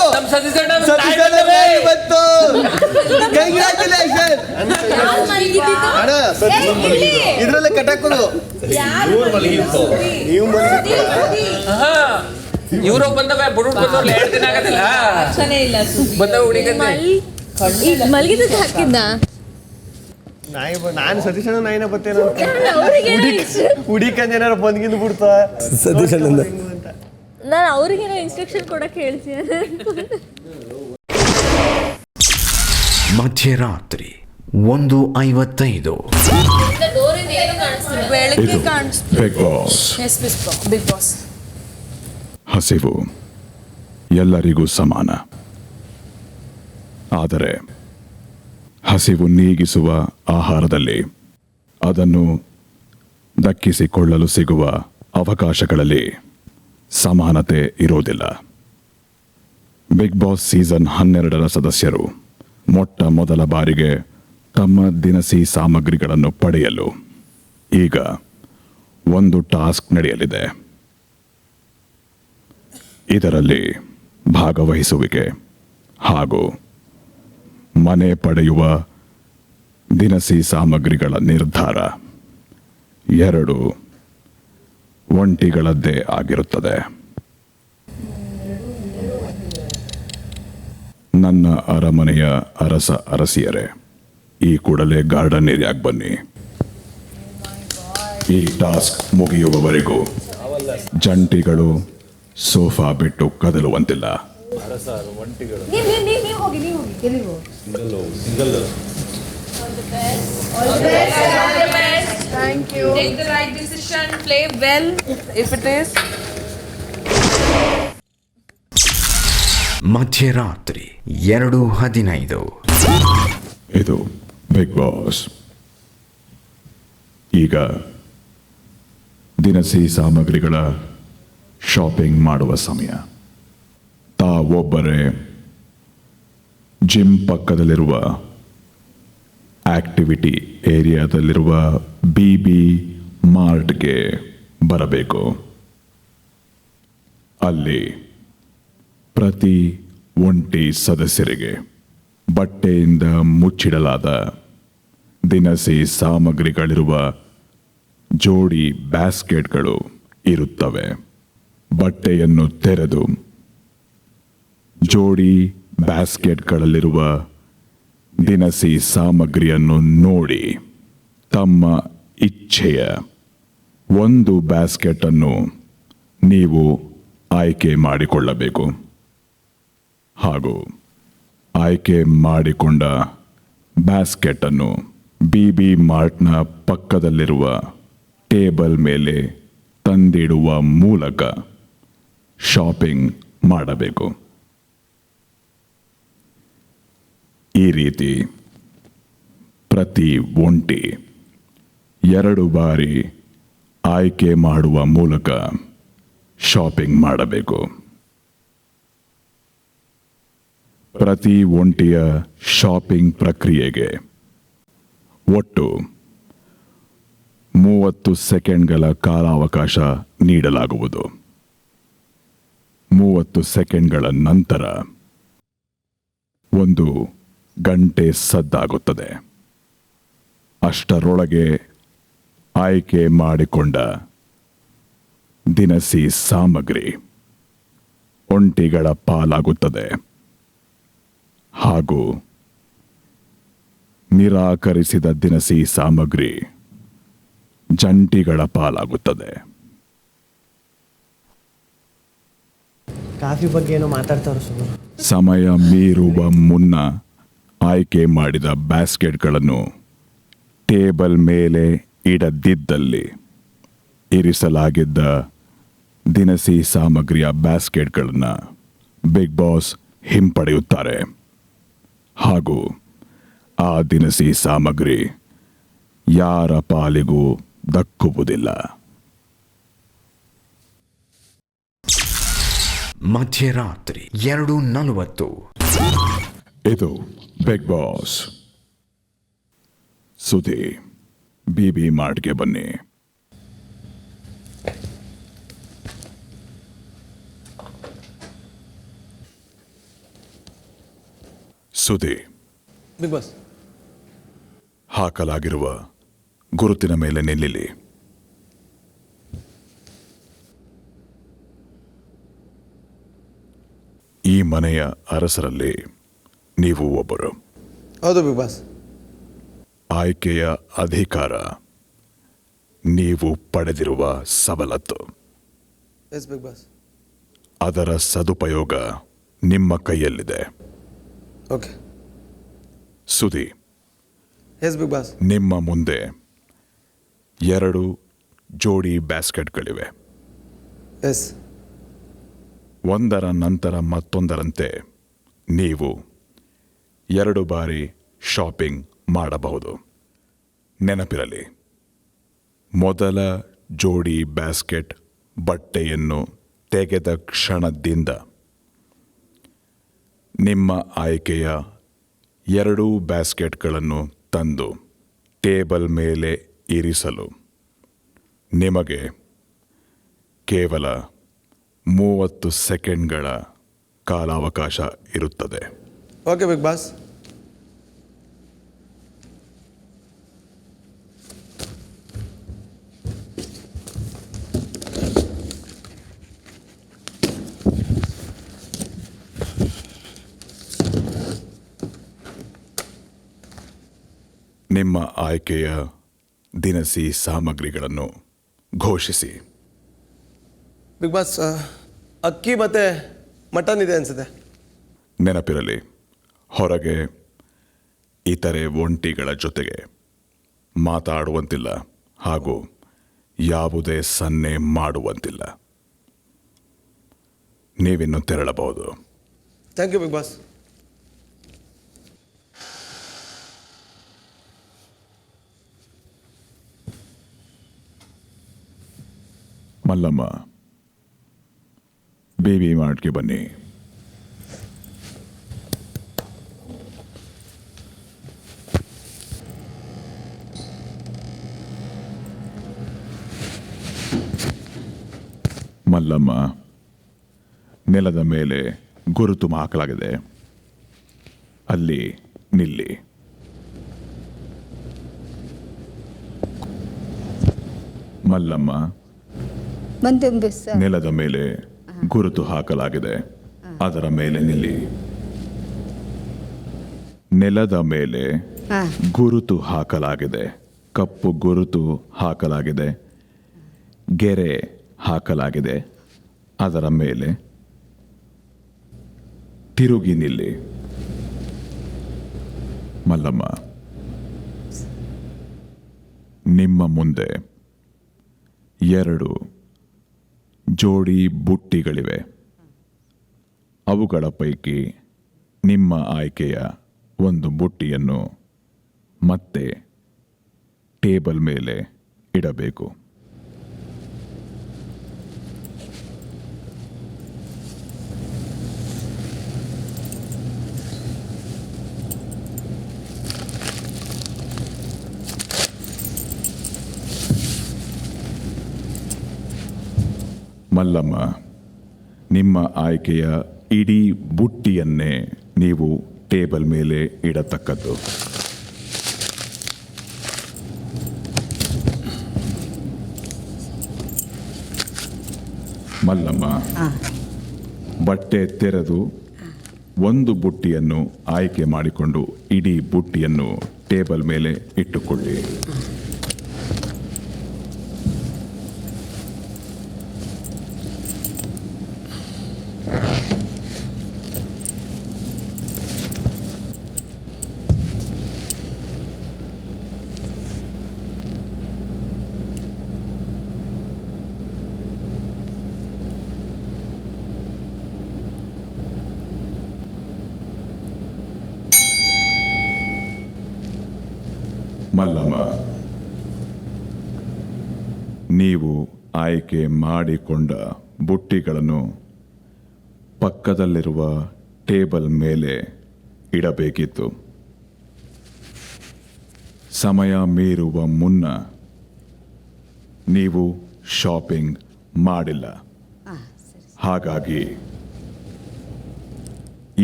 ನಾಯಿ ಬಂತು ಕಂಗ್ರ್ಯಾಚುಲೇಷನ್ ಅಣ್ಣ ಇದ್ರಲ್ಲೇ ಕಟ್ಟಾಕೋದು ನೀವು ಇವ್ರು ಬಂದವ ಬುಡುಡ್ ಬಂದವ್ರು 2 ದಿನ ಆಗದಿಲ್ಲ ಬಂದವ ಹುಡುಗಂದ್ರೆ ಮಲಗಿದ್ದಕ್ಕೆ ಹಾಕಿದ್ದ ನಾಯಿ ನಾನು ಸತೀಶ್ ಅಣ್ಣ ನಾಯಿನ ಬತ್ತೇನೋ ಹುಡಿಕಂದ್ ಏನಾರು ಬಂದ್ಗಿಂದು ಬಿಡ್ತಾ ಸತೀಶ್ ಅಣ್ಣ ನಾನು ಅವ್ರಿಗೇನೋ ಇನ್ಸ್ಟ್ರಕ್ಷನ್ ಕೊಡಕ್ಕೆ ಹೇಳ್ತೀನಿ. ಮಧ್ಯರಾತ್ರಿ 1:55. ಬೆಳಗ್ಗೆ ಕಾಣಿಸ್ತು. Big boss. Big boss. ಹಸಿವು ಎಲ್ಲರಿಗೂ ಸಮಾನ. ಆದರೆ ಹಸಿವು ನೀಗಿಸುವ ಆಹಾರದಲ್ಲಿ, ಅದನ್ನು ದಕ್ಕಿಸಿಕೊಳ್ಳಲು ಸಿಗುವ ಅವಕಾಶಗಳಲ್ಲಿ ಸಮಾನತೆ ಇರುವುದಿಲ್ಲ. ಬಿಗ್ ಬಾಸ್ ಸೀಸನ್ 12ರ ಸದಸ್ಯರು ಮೊಟ್ಟ ಮೊದಲ ಬಾರಿಗೆ ತಮ್ಮ ದಿನಸಿ ಸಾಮಗ್ರಿಗಳನ್ನು ಪಡೆಯಲು ಈಗ ಒಂದು ಟಾಸ್ಕ್ ನಡೆಯಲಿದೆ. ಇದರಲ್ಲಿ ಭಾಗವಹಿಸುವಿಕೆ ಹಾಗೂ ಮನೆ ಪಡೆಯುವ ದಿನಸಿ ಸಾಮಗ್ರಿಗಳ ನಿರ್ಧಾರ 2 ಒಂಟಿಗಳದ್ದೇ ಆಗಿರುತ್ತದೆ. ನನ್ನ ಅರಮನೆಯ ಅರಸ ಅರಸಿಯರೇ, ಈ ಕೂಡಲೇ ಗಾರ್ಡನ್ ಏರಿಯಾಗೆ ಬನ್ನಿ. ಈ ಟಾಸ್ಕ್ ಮುಗಿಯುವವರೆಗೂ ಜಂಟಿಗಳು ಸೋಫಾ ಬಿಟ್ಟು ಕದಲುವಂತಿಲ್ಲ. ನೀವು ಹೋಗಿ ಎಲ್ಲಿಗೆ Thank you. Take the right decision. Play well if it is. ಮಧ್ಯರಾತ್ರಿ 2:15. ಇದು ಬಿಗ್ ಬಾಸ್. ಈಗ ದಿನಸಿ ಸಾಮಗ್ರಿಗಳ ಶಾಪಿಂಗ್ ಮಾಡುವ ಸಮಯ. ತಾವೊಬ್ಬರೇ ಜಿಮ್ ಪಕ್ಕದಲ್ಲಿರುವ ಆಕ್ಟಿವಿಟಿ ಏರಿಯಾದಲ್ಲಿರುವ BB ಮಾರ್ಟ್ಗೆ ಬರಬೇಕು. ಅಲ್ಲಿ ಪ್ರತಿ ಒಂಟಿ ಸದಸ್ಯರಿಗೆ ಬಟ್ಟೆಯಿಂದ ಮುಚ್ಚಿಡಲಾದ ದಿನಸಿ ಸಾಮಗ್ರಿಗಳಿರುವ ಜೋಡಿ ಬ್ಯಾಸ್ಕೆಟ್ಗಳು ಇರುತ್ತವೆ. ಬಟ್ಟೆಯನ್ನು ತೆರೆದು ಜೋಡಿ ಬ್ಯಾಸ್ಕೆಟ್ಗಳಲ್ಲಿರುವ ದಿನಸಿ ಸಾಮಗ್ರಿಯನ್ನು ನೋಡಿ ತಮ್ಮ ಇಚ್ಛೆಯ ಒಂದು ಬ್ಯಾಸ್ಕೆಟ್ ಅನ್ನು ನೀವು ಆಯ್ಕೆ ಮಾಡಿಕೊಳ್ಳಬೇಕು. ಹಾಗೂ ಆಯ್ಕೆ ಮಾಡಿಕೊಂಡ ಬ್ಯಾಸ್ಕೆಟ್ ಅನ್ನು BB ಮಾರ್ಟ್ನ ಪಕ್ಕದಲ್ಲಿರುವ ಟೇಬಲ್ ಮೇಲೆ ತಂದಿಡುವ ಮೂಲಕ ಶಾಪಿಂಗ್ ಮಾಡಬೇಕು. ಈ ರೀತಿ ಪ್ರತಿ ಒಂಟಿ 2 ಬಾರಿ ಆಯ್ಕೆ ಮಾಡುವ ಮೂಲಕ ಶಾಪಿಂಗ್ ಮಾಡಬೇಕು. ಪ್ರತಿ ಒಂಟಿಯ ಶಾಪಿಂಗ್ ಪ್ರಕ್ರಿಯೆಗೆ ಒಟ್ಟು 30 ಸೆಕೆಂಡ್ಗಳ ಕಾಲಾವಕಾಶ ನೀಡಲಾಗುವುದು. 30 ಸೆಕೆಂಡ್ಗಳ ನಂತರ 1 ಗಂಟೆ ಸದ್ದಾಗುತ್ತದೆ. ಅಷ್ಟರೊಳಗೆ ಆಯ್ಕೆ ಮಾಡಿಕೊಂಡ ದಿನಸಿ ಸಾಮಗ್ರಿ ಒಂಟಿಗಳ ಪಾಲಾಗುತ್ತದೆ ಹಾಗೂ ನಿರಾಕರಿಸಿದ ದಿನಸಿ ಸಾಮಗ್ರಿ ಜಂಟಿಗಳ ಪಾಲಾಗುತ್ತದೆ. ಕಾಫಿ ಬಗ್ಗೆ ಏನೋ ಮಾತಾಡ್ತಾರ ಸುಮಾರು. ಸಮಯ ಮೀರುವ ಮುನ್ನ ಆಯ್ಕೆ ಮಾಡಿದ ಬ್ಯಾಸ್ಕೆಟ್ಗಳನ್ನು ಟೇಬಲ್ ಮೇಲೆ ಇಡದಿದ್ದಲ್ಲಿ ಇರಿಸಲಾಗಿದ್ದ ದಿನಸಿ ಸಾಮಗ್ರಿಯ ಬ್ಯಾಸ್ಕೆಟ್ಗಳನ್ನು ಬಿಗ್ ಬಾಸ್ ಹಿಂಪಡೆಯುತ್ತಾರೆ ಹಾಗೂ ಆ ದಿನಸಿ ಸಾಮಗ್ರಿ ಯಾರ ಪಾಲಿಗೂ ದಕ್ಕುವುದಿಲ್ಲ. ಮಧ್ಯರಾತ್ರಿ 2:40. ಇದು ಬಿಗ್ ಬಾಸ್. ಸುಧಿ, BB ಮಾರ್ಟ್ಗೆ ಬನ್ನಿ. Sudhi, big boss. ಹಾಕಲಾಗಿರುವ ಗುರುತಿನ ಮೇಲೆ ನಿಲ್ಲಿಲಿ. ಈ ಮನೆಯ ಅರಸರಲ್ಲಿ ನೀವು ಒಬ್ಬರು. ಹೌದು ಬಿಗ್ ಬಾಸ್. ಆಯ್ಕೆಯ ಅಧಿಕಾರ ನೀವು ಪಡೆದಿರುವ ಸವಲತ್ತು. Yes big boss. ಅದರ ಸದುಪಯೋಗ ನಿಮ್ಮ ಕೈಯಲ್ಲಿದೆ. Okay. Sudhi, yes big boss. ನಿಮ್ಮ ಮುಂದೆ 2 ಜೋಡಿ ಬ್ಯಾಸ್ಕೆಟ್ಗಳಿವೆ. ಎಸ್. ಒಂದರ ನಂತರ ಮತ್ತೊಂದರಂತೆ ನೀವು 2 ಬಾರಿ ಶಾಪಿಂಗ್ ಮಾಡಬಹುದು. ನೆನಪಿರಲಿ, ಮೊದಲ ಜೋಡಿ ಬ್ಯಾಸ್ಕೆಟ್ ಬಟ್ಟೆಯನ್ನು ತೆಗೆದ ಕ್ಷಣದಿಂದ ನಿಮ್ಮ ಆಯ್ಕೆಯ 2 ಬ್ಯಾಸ್ಕೆಟ್ಗಳನ್ನು ತಂದು ಟೇಬಲ್ ಮೇಲೆ ಇರಿಸಲು ನಿಮಗೆ ಕೇವಲ 30 ಸೆಕೆಂಡ್ಗಳ ಕಾಲಾವಕಾಶ ಇರುತ್ತದೆ. Okay big boss. ನಿಮ್ಮ ಆಯ್ಕೆಯ ದಿನಸಿ ಸಾಮಗ್ರಿಗಳನ್ನು ಘೋಷಿಸಿ. ಬಿಗ್ ಬಾಸ್, ಅಕ್ಕಿ ಮತ್ತೆ ಮಟನ್ ಇದೆ ಅನ್ಸುತ್ತೆ. ನೆನಪಿರಲಿ, ಹೊರಗೆ ಇತರೆ ಒಂಟಿಗಳ ಜೊತೆಗೆ ಮಾತಾಡುವಂತಿಲ್ಲ ಹಾಗೂ ಯಾವುದೇ ಸನ್ನೆ ಮಾಡುವಂತಿಲ್ಲ. ನೀವಿನ್ನು ತೆರಳಬಹುದು. Thank you big boss. Mallamma, BB ಮಾರ್ಟ್ಗೆ ಬನ್ನಿ. ಮಲ್ಲಮ್ಮ, ನೆಲದ ಮೇಲೆ ಗುರುತು ಹಾಕಲಾಗಿದೆ, ಅಲ್ಲಿ ನಿಲ್ಲಿ. ಮಲ್ಲಮ್ಮ, ನೆಲದ ಮೇಲೆ ಗುರುತು ಹಾಕಲಾಗಿದೆ, ಅದರ ಮೇಲೆ ನಿಲ್ಲಿ. ನೆಲದ ಮೇಲೆ ಗುರುತು ಹಾಕಲಾಗಿದೆ, ಕಪ್ಪು ಗುರುತು ಹಾಕಲಾಗಿದೆ, ಗೆರೆ ಹಾಕಲಾಗಿದೆ, ಅದರ ಮೇಲೆ ತಿರುಗಿ ನಿಲ್ಲಿ. ಮಲ್ಲಮ್ಮ, ನಿಮ್ಮ ಮುಂದೆ 2 ಜೋಡಿ ಬುಟ್ಟಿಗಳಿವೆ. ಅವುಗಳ ಪೈಕಿ ನಿಮ್ಮ ಆಯ್ಕೆಯ ಒಂದು ಬುಟ್ಟಿಯನ್ನು ಮತ್ತೆ ಟೇಬಲ್ ಮೇಲೆ ಇಡಬೇಕು. ಮಲ್ಲಮ್ಮ, ನಿಮ್ಮ ಆಯ್ಕೆಯ ಇಡೀ ಬುಟ್ಟಿಯನ್ನೇ ನೀವು ಟೇಬಲ್ ಮೇಲೆ ಇಡತಕ್ಕದ್ದು. ಮಲ್ಲಮ್ಮ, ಬಟ್ಟೆ ತೆರೆದು ಒಂದು ಬುಟ್ಟಿಯನ್ನು ಆಯ್ಕೆ ಮಾಡಿಕೊಂಡು ಇಡೀ ಬುಟ್ಟಿಯನ್ನು ಟೇಬಲ್ ಮೇಲೆ ಇಟ್ಟುಕೊಳ್ಳಿ. ಮಲ್ಲಮ್ಮ, ನೀವು ಆಯ್ಕೆ ಮಾಡಿಕೊಂಡ ಬುಟ್ಟಿಗಳನ್ನು ಪಕ್ಕದಲ್ಲಿರುವ ಟೇಬಲ್ ಮೇಲೆ ಇಡಬೇಕಿತ್ತು. ಸಮಯ ಮೀರುವ ಮುನ್ನ ನೀವು ಶಾಪಿಂಗ್ ಮಾಡಿಲ್ಲ. ಹಾಗಾಗಿ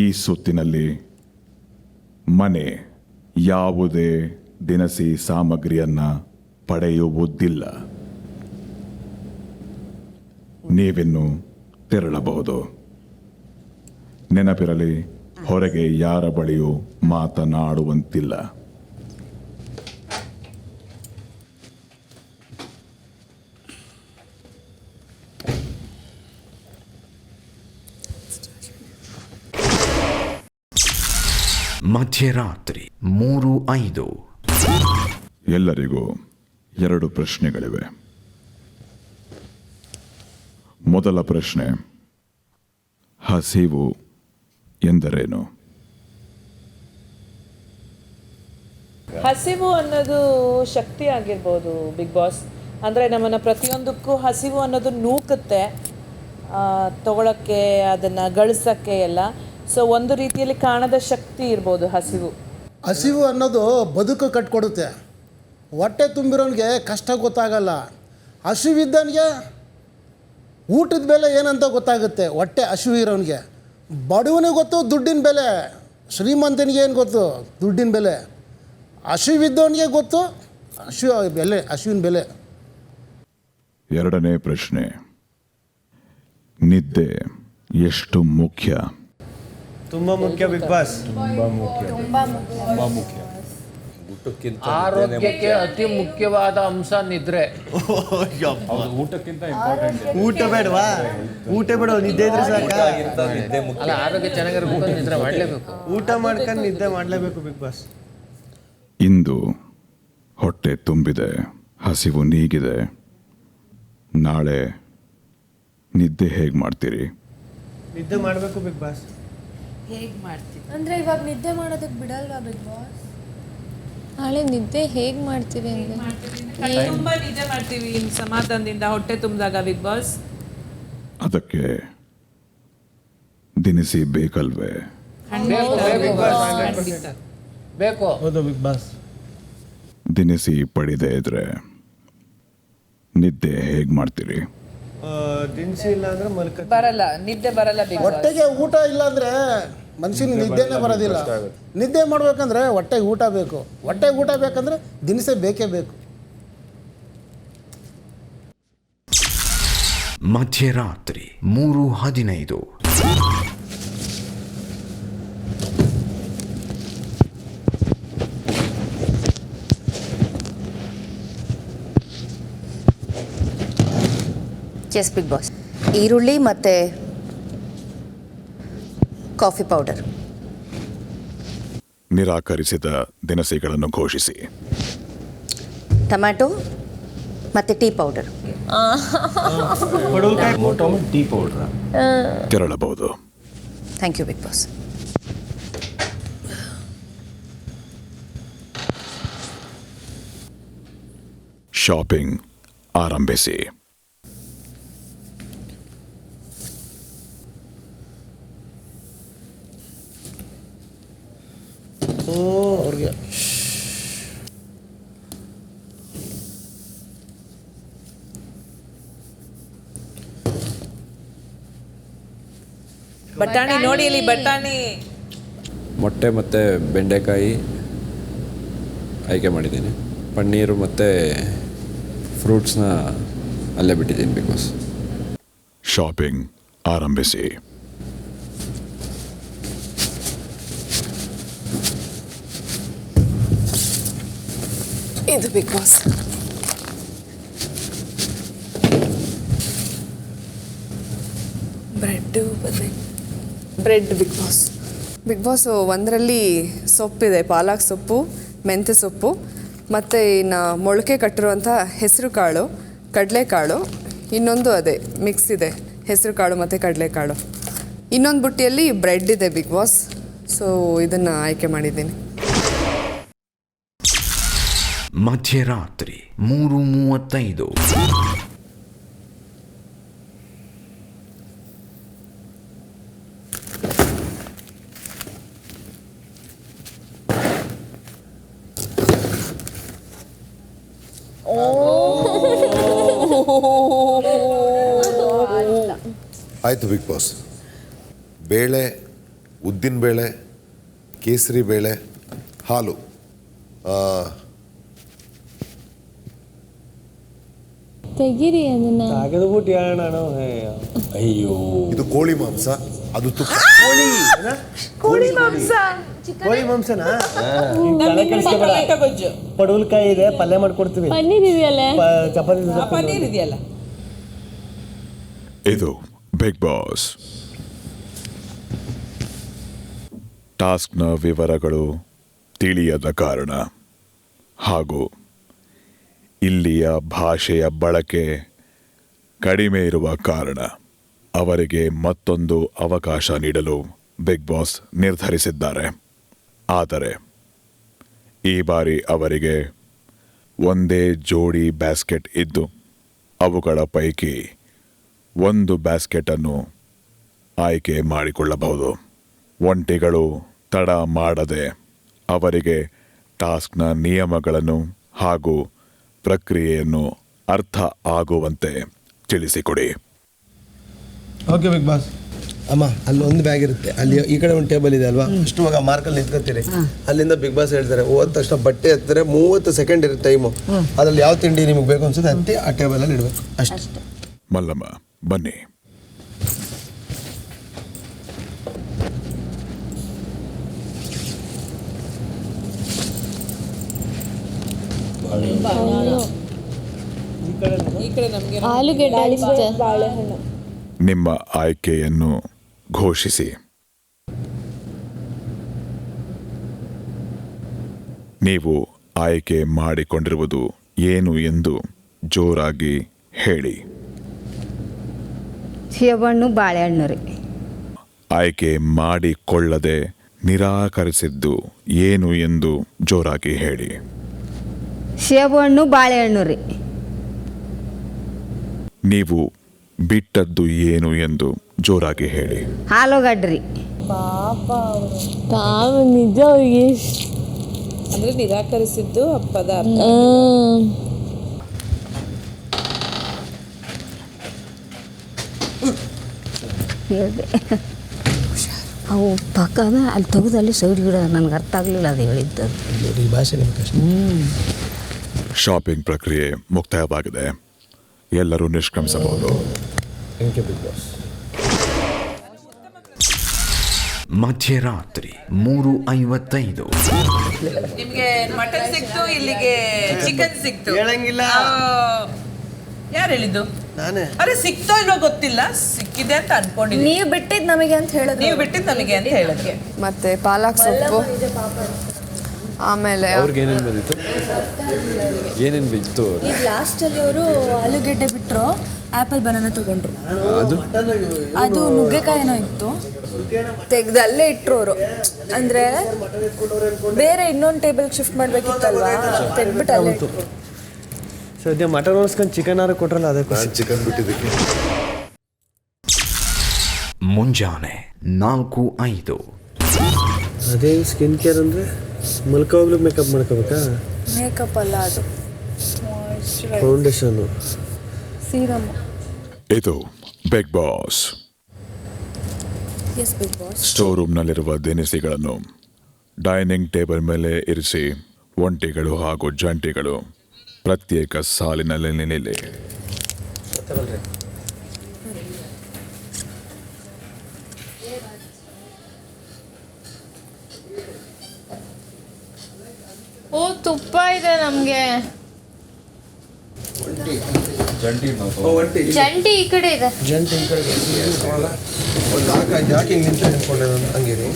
ಈ ಸುತ್ತಿನಲ್ಲಿ ಮನೆ ಯಾವುದೇ ದಿನಸಿ ಸಾಮಗ್ರಿಯನ್ನ ಪಡೆಯುವುದಿಲ್ಲ. ನೀವಿನ್ನು ತೆರಳಬಹುದು. ನೆನಪಿರಲಿ, ಹೊರಗೆ ಯಾರ ಬಳಿಯೂ ಮಾತನಾಡುವಂತಿಲ್ಲ. ಮಧ್ಯರಾತ್ರಿ 3:05. ಎಲ್ಲರಿಗೂ 2 ಪ್ರಶ್ನೆಗಳಿವೆ. ಮೊದಲ ಪ್ರಶ್ನೆ, ಹಸಿವು ಎಂದರೇನು? ಹಸಿವು ಅನ್ನೋದು ಶಕ್ತಿ ಆಗಿರ್ಬೋದು ಬಿಗ್ ಬಾಸ್. ಅಂದರೆ ನಮ್ಮನ್ನು ಪ್ರತಿಯೊಂದಕ್ಕೂ ಹಸಿವು ಅನ್ನೋದು ನೂಕುತ್ತೆ, ತಗೊಳಕ್ಕೆ, ಅದನ್ನು ಗಳಿಸೋಕ್ಕೆ ಎಲ್ಲ. ಸೊ ಒಂದು ರೀತಿಯಲ್ಲಿ ಕಾಣದ ಶಕ್ತಿ ಇರ್ಬೋದು ಹಸಿವು. ಹಸಿವು ಅನ್ನೋದು ಬದುಕು ಕಟ್ಕೊಡುತ್ತೆ. ಹೊಟ್ಟೆ ತುಂಬಿರೋನಿಗೆ ಕಷ್ಟ ಗೊತ್ತಾಗಲ್ಲ. ಹಸಿವಿದ್ದವನಿಗೆ ಊಟದ ಬೆಲೆ ಏನಂತ ಗೊತ್ತಾಗುತ್ತೆ. ಹೊಟ್ಟೆ ಹಸಿವು ಇರೋನಿಗೆ. ಬಡವನಿಗೆ ಗೊತ್ತು ದುಡ್ಡಿನ ಬೆಲೆ, ಶ್ರೀಮಂತನಿಗೆ ಏನು ಗೊತ್ತು ದುಡ್ಡಿನ ಬೆಲೆ. ಹಸಿವಿದ್ದವನಿಗೆ ಗೊತ್ತು ಹಸಿವಿನ ಬೆಲೆ. ಎರಡನೇ ಪ್ರಶ್ನೆ, ನಿದ್ದೆ ಎಷ್ಟು ಮುಖ್ಯ? ತುಂಬ ಮುಖ್ಯ ಬಿಗ್ ಬಾಸ್. ಆರೋಗ್ಯಕ್ಕೆ ಅತಿ ಮುಖ್ಯವಾದ ಅಂಶ ನಿದ್ರೆ. ಊಟಕ್ಕಿಂತ ಊಟ ಬೇಡವಾ? ಊಟ ಬೇಡ, ನಿದ್ದೆ ಇದ್ರೆ ಸಾಕ. ಅಲ್ಲ, ಆರೋಗ್ಯ ಚೆನ್ನಾಗಿರ್ಬೇಕು, ನಿದ್ರೆ ಮಾಡಲೇಬೇಕು. ಊಟ ಮಾಡ್ಕೊಂಡು ನಿದ್ದೆ ಮಾಡಲೇಬೇಕು ಬಿಗ್ ಬಾಸ್. ಇಂದು ಹೊಟ್ಟೆ ತುಂಬಿದೆ, ಹಸಿವು ನೀಗಿದೆ. ನಾಳೆ ನಿದ್ದೆ ಹೇಗೆ ಮಾಡ್ತೀರಿ? ನಿದ್ದೆ ಮಾಡಬೇಕು ಬಿಗ್ ಬಾಸ್. ಹೇಗೆ ಮಾಡ್ತೀವಿ ಅಂದರೆ ಇವಾಗ ನಿದ್ದೆ ಮಾಡೋದಕ್ಕೆ ಬಿಡಲ್ವಾ ಬಿಗ್ ಬಾಸ್? ನಾಳೆ ನಿದ್ದೆ ಹೇಗೆ ಮಾಡ್ತೀವಿ ಅಂದರೆ ತುಂಬ ನಿದ್ದೆ ಮಾಡ್ತೀವಿ ಸಮಾಧಾನದಿಂದ ಹೊಟ್ಟೆ ತುಂಬಿದಾಗ ಬಿಗ್ ಬಾಸ್. ಅದಕ್ಕೆ ದಿನಸಿ ಬೇಕಲ್ವೇ? ಬೇಕು. ಹೌದು ಬಿಗ್ ಬಾಸ್. ದಿನಸಿ ಪಡಿದೇ ಇದ್ರೆ ನಿದ್ದೆ ಹೇಗೆ ಮಾಡ್ತೀರಿ? ದಿನಸಿ ಇಲ್ಲ ಅಂದ್ರೆ ಮಲ್ಕ ಬರಲ್ಲ, ನಿದ್ದೆ ಬರಲ್ಲ ಬಿಗ್ ಬಾಸ್. ಹೊಟ್ಟೆಗೆ ಊಟ ಇಲ್ಲ ಅಂದರೆ ಮನುಷ್ಯನಿಗೆ ನಿದ್ದೆನೇ ಬರೋದಿಲ್ಲ. ನಿದ್ದೆ ಮಾಡ್ಬೇಕಂದ್ರೆ ಹೊಟ್ಟೆಗೆ ಊಟ ಬೇಕು. ಹೊಟ್ಟೆಗೆ ಊಟ ಬೇಕಂದ್ರೆ ದಿನಸೆ ಬೇಕೇ ಬೇಕು. ಮಧ್ಯರಾತ್ರಿ 3:15. Yes big boss. ಈರುಳ್ಳಿ ಮತ್ತು ಕಾಫಿ ಪೌಡರ್. ನಿರಾಕರಿಸಿದ ದಿನಸಿಗಳನ್ನು ಘೋಷಿಸಿ. ಟೊಮ್ಯಾಟೊ ಮತ್ತು ಟೀ ಪೌಡರ್. Tea powder. ತೆರಳಬಹುದು. Thank you big boss. Shopping ಆರಂಭಿಸಿ. ಅವ್ರಿಗೆ ಬಟಾಣಿ ನೋಡಿ, ಇಲ್ಲಿ ಬಟಾಣಿ. ಮೊಟ್ಟೆ ಮತ್ತು ಬೆಂಡೆಕಾಯಿ ಆಯ್ಕೆ ಮಾಡಿದ್ದೀನಿ. ಪನ್ನೀರು ಮತ್ತು ಫ್ರೂಟ್ಸ್ನ ಅಲ್ಲೇ ಬಿಟ್ಟಿದ್ದೀನಿ ಬಿಗ್ ಬಾಸ್. ಶಾಪಿಂಗ್ ಆರಂಭಿಸಿ. ಇದು big boss. Bread big boss. Big boss ಒಂದರಲ್ಲಿ ಸೊಪ್ಪಿದೆ, ಪಾಲಕ್ ಸೊಪ್ಪು, ಮೆಂತ್ಯ ಸೊಪ್ಪು, ಮತ್ತು ಇನ್ನು ಮೊಳಕೆ ಕಟ್ಟಿರುವಂಥ ಹೆಸರು ಕಾಳು, ಕಡಲೆಕಾಳು, ಇನ್ನೊಂದು ಅದೇ ಮಿಕ್ಸ್ ಇದೆ, ಹೆಸರು ಕಾಳು ಮತ್ತು ಕಡಲೆಕಾಳು. ಇನ್ನೊಂದು ಬುಟ್ಟಿಯಲ್ಲಿ ಬ್ರೆಡ್ ಇದೆ ಬಿಗ್ ಬಾಸ್. ಸೊ ಇದನ್ನು ಆಯ್ಕೆ ಮಾಡಿದ್ದೀನಿ. ಮಧ್ಯರಾತ್ರಿ 3:35. ಆಯಿತು ಬಿಗ್ ಬಾಸ್. ಬೇಳೆ, ಉದ್ದಿನ ಬೇಳೆ, ಕೇಸರಿ ಬೇಳೆ, ಹಾಲು, ತೆಗಿರಿ ಅದನ್ನ. ತೆಗೆದುಬಿಟ್ಟು ಹೇಳೋಣ. ಅಯ್ಯೋ, ಇದು ಕೋಳಿ ಮಾಂಸ, ಅದು ತುಪ್ಪ. ಕೋಳಿ ಮಾಂಸ. ಕೋಳಿ ಮಾಂಸನಾ? ಪಡವಲಕಾಯಿ ಇದೆ, ಪಲ್ಯ ಮಾಡ್ಕೊಡ್ತೀವಿ. ಪನ್ನೀರ್ ಇದೆಯಲ್ಲ, ಚಪಾತಿ ಪನ್ನೀರ್ ಇದೆಯಲ್ಲ. ಇದು ಬಿಗ್ ಬಾಸ್. ಟಾಸ್ಕ್ನ ವಿವರಗಳು ತಿಳಿಯದ ಕಾರಣ ಹಾಗೂ ಇಲ್ಲಿಯ ಭಾಷೆಯ ಬಳಕೆ ಕಡಿಮೆ ಇರುವ ಕಾರಣ ಅವರಿಗೆ ಮತ್ತೊಂದು ಅವಕಾಶ ನೀಡಲು ಬಿಗ್ ಬಾಸ್ ನಿರ್ಧರಿಸಿದ್ದಾರೆ. ಆದರೆ ಈ ಬಾರಿ ಅವರಿಗೆ ಒಂದೇ ಜೋಡಿ ಬ್ಯಾಸ್ಕೆಟ್ ಇದ್ದು ಅವುಗಳ ಪೈಕಿ ಒಂದು ಬ್ಯಾಸ್ಕೆಟನ್ನು ಆಯ್ಕೆ ಮಾಡಿಕೊಳ್ಳಬಹುದು. ಒಂಟಿಗಳು ತಡ ಮಾಡದೆ ಅವರಿಗೆ ಟಾಸ್ಕ್ನ ನಿಯಮಗಳನ್ನು ಹಾಗೂ ಪ್ರಕ್ರಿಯೆಯನ್ನು ಅರ್ಥ ಆಗುವಂತೆ ತಿಳಿಸಿಕೊಡಿ. Okay big boss. ಅಮ್ಮ, ಅಲ್ಲಿ ಒಂದು ಬ್ಯಾಗ್ ಇರುತ್ತೆ, ಅಲ್ಲಿ ಈ ಕಡೆ ಒಂದು ಟೇಬಲ್ ಇದೆ ಅಲ್ವಾ, ಅಷ್ಟು ಮಗ ಮಾರ್ಕಲ್ಲಿ ನಿಂತ್ಕೊತೀರಿ. ಅಲ್ಲಿಂದ ಬಿಗ್ ಬಾಸ್ ಹೇಳ್ತಾರೆ ಹೋದ ತಕ್ಷಣ ಬಟ್ಟೆ ಹತ್ತಿದ್ರೆ 30 ಸೆಕೆಂಡ್ ಇರುತ್ತೆ ಟೈಮು. ಅದ್ರಲ್ಲಿ ಯಾವ ತಿಂಡಿ ನಿಮಗೆ ಬೇಕು ಅನ್ಸುತ್ತೆ ಹತ್ತಿ ಆ ಟೇಬಲಲ್ಲಿ ಇಡಬೇಕು ಅಷ್ಟೇ. ಮಲ್ಲಮ್ಮ ಬನ್ನಿ. ಆಲೂಗೆಡ್ಡೆ, ಬಾಳೆಹಣ್ಣು. ನಿಮ್ಮ ಆಯ್ಕೆಯನ್ನು ಘೋಷಿಸಿ. ನೀವು ಆಯ್ಕೆ ಮಾಡಿಕೊಂಡಿರುವುದು ಏನು ಎಂದು ಜೋರಾಗಿ ಹೇಳಿ. ಸೇಬಣ್ಣು, ಬಾಳೆಹಣ್ಣು ರೀ. ಆಯ್ಕೆ ಮಾಡಿಕೊಳ್ಳದೆ ನಿರಾಕರಿಸಿದ್ದು ಏನು ಎಂದು ಜೋರಾಗಿ ಹೇಳಿ. ಸೇಬಣ್ಣು, ಬಾಳೆಹಣ್ಣು ರೀ. ನೀವು ಬಿಟ್ಟದ್ದು ಏನು ಎಂದು ಜೋರಾಗಿ ಹೇಳಿ. ಆಲೂಗಡ್ಡೆ. ತಾವು ನಿಜ ಅಂದ್ರೆ ನಿರಾಕರಿಸಿದ್ದು ಪದಾರ್ಥ. ಹೇಳಿದೆ ಅವು ಪಕ್ಕದ ಅಲ್ಲಿ ತೆಗೆದಲ್ಲಿ ಸೈಡ್ ಗಿಡ ನನಗೆ ಅರ್ಥ ಆಗಲಿಲ್ಲ ಅದು ಹೇಳಿದ್ದು. ಈ ಭಾಷೆ ನಿಮಗೆ ಅಷ್ಟೇ. ಶಾಪಿಂಗ್ ಪ್ರಕ್ರಿಯೆ ಮುಕ್ತಾಯವಾಗಿದೆ. ಎಲ್ಲರೂ ನಿಷ್ಕ್ರಮಿಸಬಹುದು. Big boss. ಮಧ್ಯರಾತ್ರಿ 3:55. ನಿಮ್ಗೆ ಮಟನ್ ಸಿಕ್ತು, ಇಲ್ಲಿಗೆ ಚಿಕನ್ ಸಿಕ್ತು. ಹೇಳಂಗಿಲ್ಲ. ಯಾರು ಹೇಳಿದ್ದು? ನಾನೇ. ಅರೆ ಸಿಕ್ತೋ ಇಲ್ವೋ ಗೊತ್ತಿಲ್ಲ, ಸಿಕ್ಕಿದೆ ಅಂತ ಅನ್ಕೊಂಡಿದ್ದೀನಿ. ನೀವು ಬಿಟ್ಟಿದ್ದು ನಮಗೆ ಅಂತ ಹೇಳಿದ್ರು. ನೀವು ಬಿಟ್ಟಿದ್ದು ನಮಗೆ ಅಂತ ಹೇಳಿದ್ರಿ. ಮತ್ತೆ ಪಾಲಕ್ ಸೊಪ್ಪು, ಆಮೇಲೆ ಅವ್ರಿಗೆ ಏನೇನು ಬಂದಿತ್ತು, ಏನೇನು ಬಿತ್ತು. ಈಗ ಲಾಸ್ಟಲ್ಲಿ ಅವರು ಆಲೂಗೆಡ್ಡೆ ಬಿಟ್ಟರು, ಆ್ಯಪಲ್ ಬನಾನ ತೊಗೊಂಡ್ರು. ಅದು ನುಗ್ಗೆಕಾಯಿನೋ ಇತ್ತು, ತೆಗ್ದು ಅಲ್ಲೇ ಇಟ್ಟರು ಅವರು. ಅಂದರೆ ಬೇರೆ ಇನ್ನೊಂದು ಟೇಬಲ್ಗೆ ಶಿಫ್ಟ್ ಮಾಡಬೇಕಿತ್ತಲ್ವಾ, ತೆಗ್ದ್ಬಿಟ್ಟು ಅಲ್ಲೇ ಇಟ್ಟರು. ಸದ್ಯ ಮಟನ್ ಓಡಿಸ್ಕೊಂಡು ಚಿಕನ್ ಆರು ಕೊಟ್ರಲ್ಲ, ಅದಕ್ಕೆ ಚಿಕನ್ ಬಿಟ್ಟಿದ್ದಕ್ಕೆ. ಮುಂಜಾನೆ 4:05. ಅದೇ ಸ್ಕಿನ್ ಕೇರ್ ಅಂದರೆ ಮಲ್ಕೋಗ್ಲು ಮೇಕಪ್ ಮಾಡ್ಕೋಬೇಕಾ? ಮೇಕಪ್ ಅಲ್ಲ, ಅದು ಫೌಂಡೇಶನು, ಸೀರಮ್. ಇದು big boss. Yes big boss. Store ರೂಮ್ನಲ್ಲಿರುವ ದಿನಸಿಗಳನ್ನು ಡೈನಿಂಗ್ ಟೇಬಲ್ ಮೇಲೆ ಇರಿಸಿ ಒಂಟಿಗಳು ಹಾಗೂ ಜಂಟಿಗಳು ಪ್ರತ್ಯೇಕ ಸಾಲಿನಲ್ಲಿ ನಿಲ್ಲಿ. ಓ, ತುಪ್ಪ ಇದೆ ನಮಗೆ. ಜಂಟಿ ಈ ಕಡೆ ಇದೆ. ಜಂಟಿ ಈ ಕಡೆ ಒಂದು ಹಾಕಿ ನಿಂತು ನಿಂತ್ಕೊಂಡೆ ನಾನು ಹಂಗೇರಿ.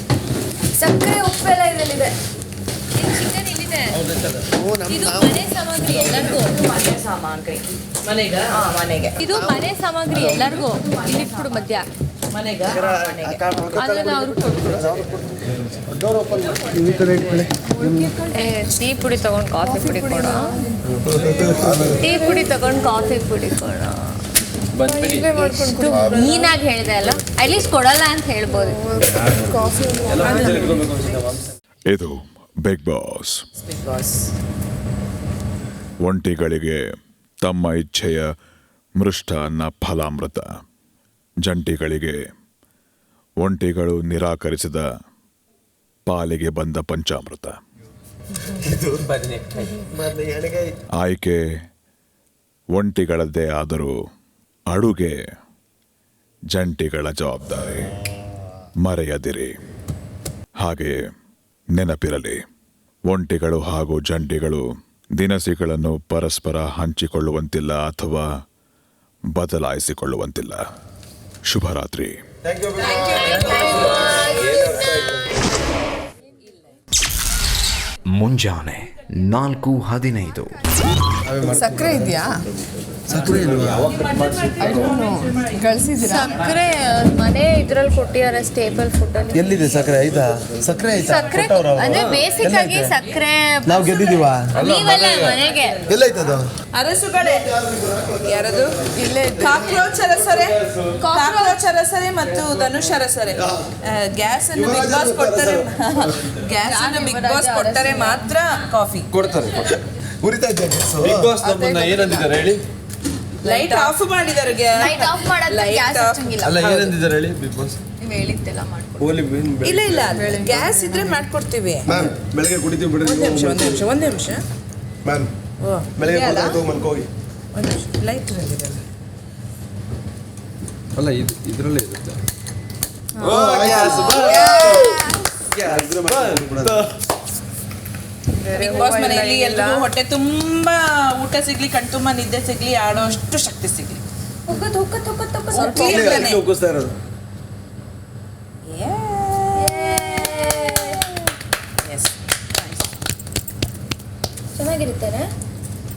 ಸಕ್ಕರೆ ಉಪ್ಪೆಲ್ಲ ಇದರಲ್ಲಿದೆ. ಚಿಕನ್ ಇಲ್ಲಿದೆ. ಇದು ಮನೆ ಸಾಮಗ್ರಿ ಎಲ್ಲರಿಗೂ. ಮನೆ ಸಾಮಗ್ರಿ ಮನೆಗ ಮನೆಗೆ. ಇದು ಮನೆ ಸಾಮಗ್ರಿ ಎಲ್ಲರಿಗೂ. ಇಲ್ಲಿಟ್ಬಿಡು ಮಧ್ಯ ಮನೆಗ. ಅದನ್ನ ಅವ್ರು ಕೊಡ್ತಾರೆ. ಈ ಕಡೆ ಇಟ್ಕೊಳ್ಳಿ. ಟೀ ಪುಡಿ ತಗೊಂಡು ಕಾಫಿ ಪುಡಿ ಕೊಡ. ಟೀ ಪುಡಿ ತಗೊಂಡು ಕಾಫಿ ಪುಡಿ ಕೊಡ. ನೀನಾಗಿ ಹೇಳಿದೆ ಅಲ್ಲ, ಅಟ್ಲೀಸ್ಟ್ ಕೊಡಲ್ಲ ಅಂತ ಹೇಳ್ಬೋದು. ಇದು ಬಿಗ್ ಬಾಸ್. Big boss. ಒಂಟಿಗಳಿಗೆ ತಮ್ಮ ಇಚ್ಛೆಯ ಮೃಷ್ಟ ಅನ್ನ ಫಲಾಮೃತ, ಜಂಟಿಗಳಿಗೆ ಒಂಟಿಗಳು ನಿರಾಕರಿಸಿದ ಪಾಲಿಗೆ ಬಂದ ಪಂಚಾಮೃತ. ಆಯ್ಕೆ ಒಂಟಿಗಳದ್ದೇ ಆದರೂ ಅಡುಗೆ ಜಂಟಿಗಳ ಜವಾಬ್ದಾರಿ. ಮರೆಯದಿರಿ. ಹಾಗೆ ನೆನಪಿರಲಿ, ಒಂಟಿಗಳು ಹಾಗೂ ಜಂಟಿಗಳು ದಿನಸಿಗಳನ್ನು ಪರಸ್ಪರ ಹಂಚಿಕೊಳ್ಳುವಂತಿಲ್ಲ ಅಥವಾ ಬದಲಾಯಿಸಿಕೊಳ್ಳುವಂತಿಲ್ಲ. ಶುಭರಾತ್ರಿ. ಮುಂಜಾನೆ 4:15. ಸಕ್ಕರೆ ಇದೆಯಾ? ಸಕ್ಕರೆ ಗಳಿಸಿದ್ದೀರಾ? ಸಕ್ಕರೆ ಮನೆ ಇದ್ರಲ್ಲಿ ಕೊಟ್ಟಿದ್ದಾರೆ ಸ್ಟೇಬಲ್ ಫುಡ್ ಅಲ್ಲಿ. ಎಲ್ಲಿದೆ ಸಕ್ಕರೆ? ಆಯ್ತಾ ಸಕ್ಕರೆ ಆಯ್ತಾ? ಸಕ್ಕರೆ ಅಂದ್ರೆ ಬೇಸಿಕ್ ಆಗಿ ಸಕ್ಕರೆ ನಾವು ಗೆದ್ದಿದೀವ? ನೀವಲ್ಲ ಮನೆಗೆ ಎಲ್ಲೈತದು? ಅರಸುಗಳೇ ಯಾರದು? ಇಲ್ಲೇ ಕಾಕ್ರೋಚ್ ಅರಸರೆ, ಕಾಕ್ರೋಚ್ ಅರಸರೆ ಮತ್ತು ಧನುಷ್ ಅರಸರೆ. ಗ್ಯಾಸ್ ಅನ್ನು ಬಿಗ್ ಬಾಸ್ ಕೊಡ್ತಾರೆ, ಗ್ಯಾಸ್ ಅನ್ನು ಬಿಗ್ ಬಾಸ್ ಕೊಡ್ತಾರೆ ಮಾತ್ರ ಕಾಫಿ ಕೊಡ್ತಾರೆ. ಉರಿತಾ ಇದ್ದೆ ಬಿಗ್ ಬಾಸ್ ನಮ್ಮನ್ನ ಏನಂದಿದ್ದಾರೆ ಹೇಳಿ? ಲೈಟ್ ಆಫ್ ಮಾಡಿದ್ದಾರೆ. ಲೈಟ್ ಆಫ್ ಮಾಡೋದು ಗ್ಯಾಸ್ ಹಚ್ಚಂಗಿಲ್ಲ. ಅಲ್ಲ ಏನಂದಿದ್ದಾರೆ ಹೇಳಿ ಬಿಗ್ ಬಾಸ್? ನೀವು ಹೇಳಿದ್ದೆಲ್ಲ ಮಾಡ್ಕೊಡಿ. ಇಲ್ಲ ಗ್ಯಾಸ್ ಇದ್ರೆ ಮಾಡ್ಕೊಡ್ತೀವಿ. ಮ್ಯಾಮ್ ಬೆಳಗ್ಗೆ ಕುಡಿತೀವಿ ಬಿಡಿ. ಒಂದ್ ನಿಮಿಷ ಮ್ಯಾಮ್ ಬೆಳಗ್ಗೆ ಮಲ್ಕೋಗಿ. ಲೈಟ್ ಇರಲಿಲ್ಲ. ಅಲ್ಲ ಇದರಲ್ಲೇ ಇರುತ್ತೆ. ಬಿಗ್ ಬಾಸ್ ಮನೆಯಲ್ಲಿ ಎಲ್ಲರೂ ಹೊಟ್ಟೆ ತುಂಬಾ ಊಟ ಸಿಗ್ಲಿ, ಕಣ್ ತುಂಬಾ ನಿದ್ದೆ ಸಿಗ್ಲಿ, ಆಡೋಷ್ಟು ಶಕ್ತಿ ಸಿಗ್ಲಿ. ಚೆನ್ನಾಗಿರುತ್ತೆ.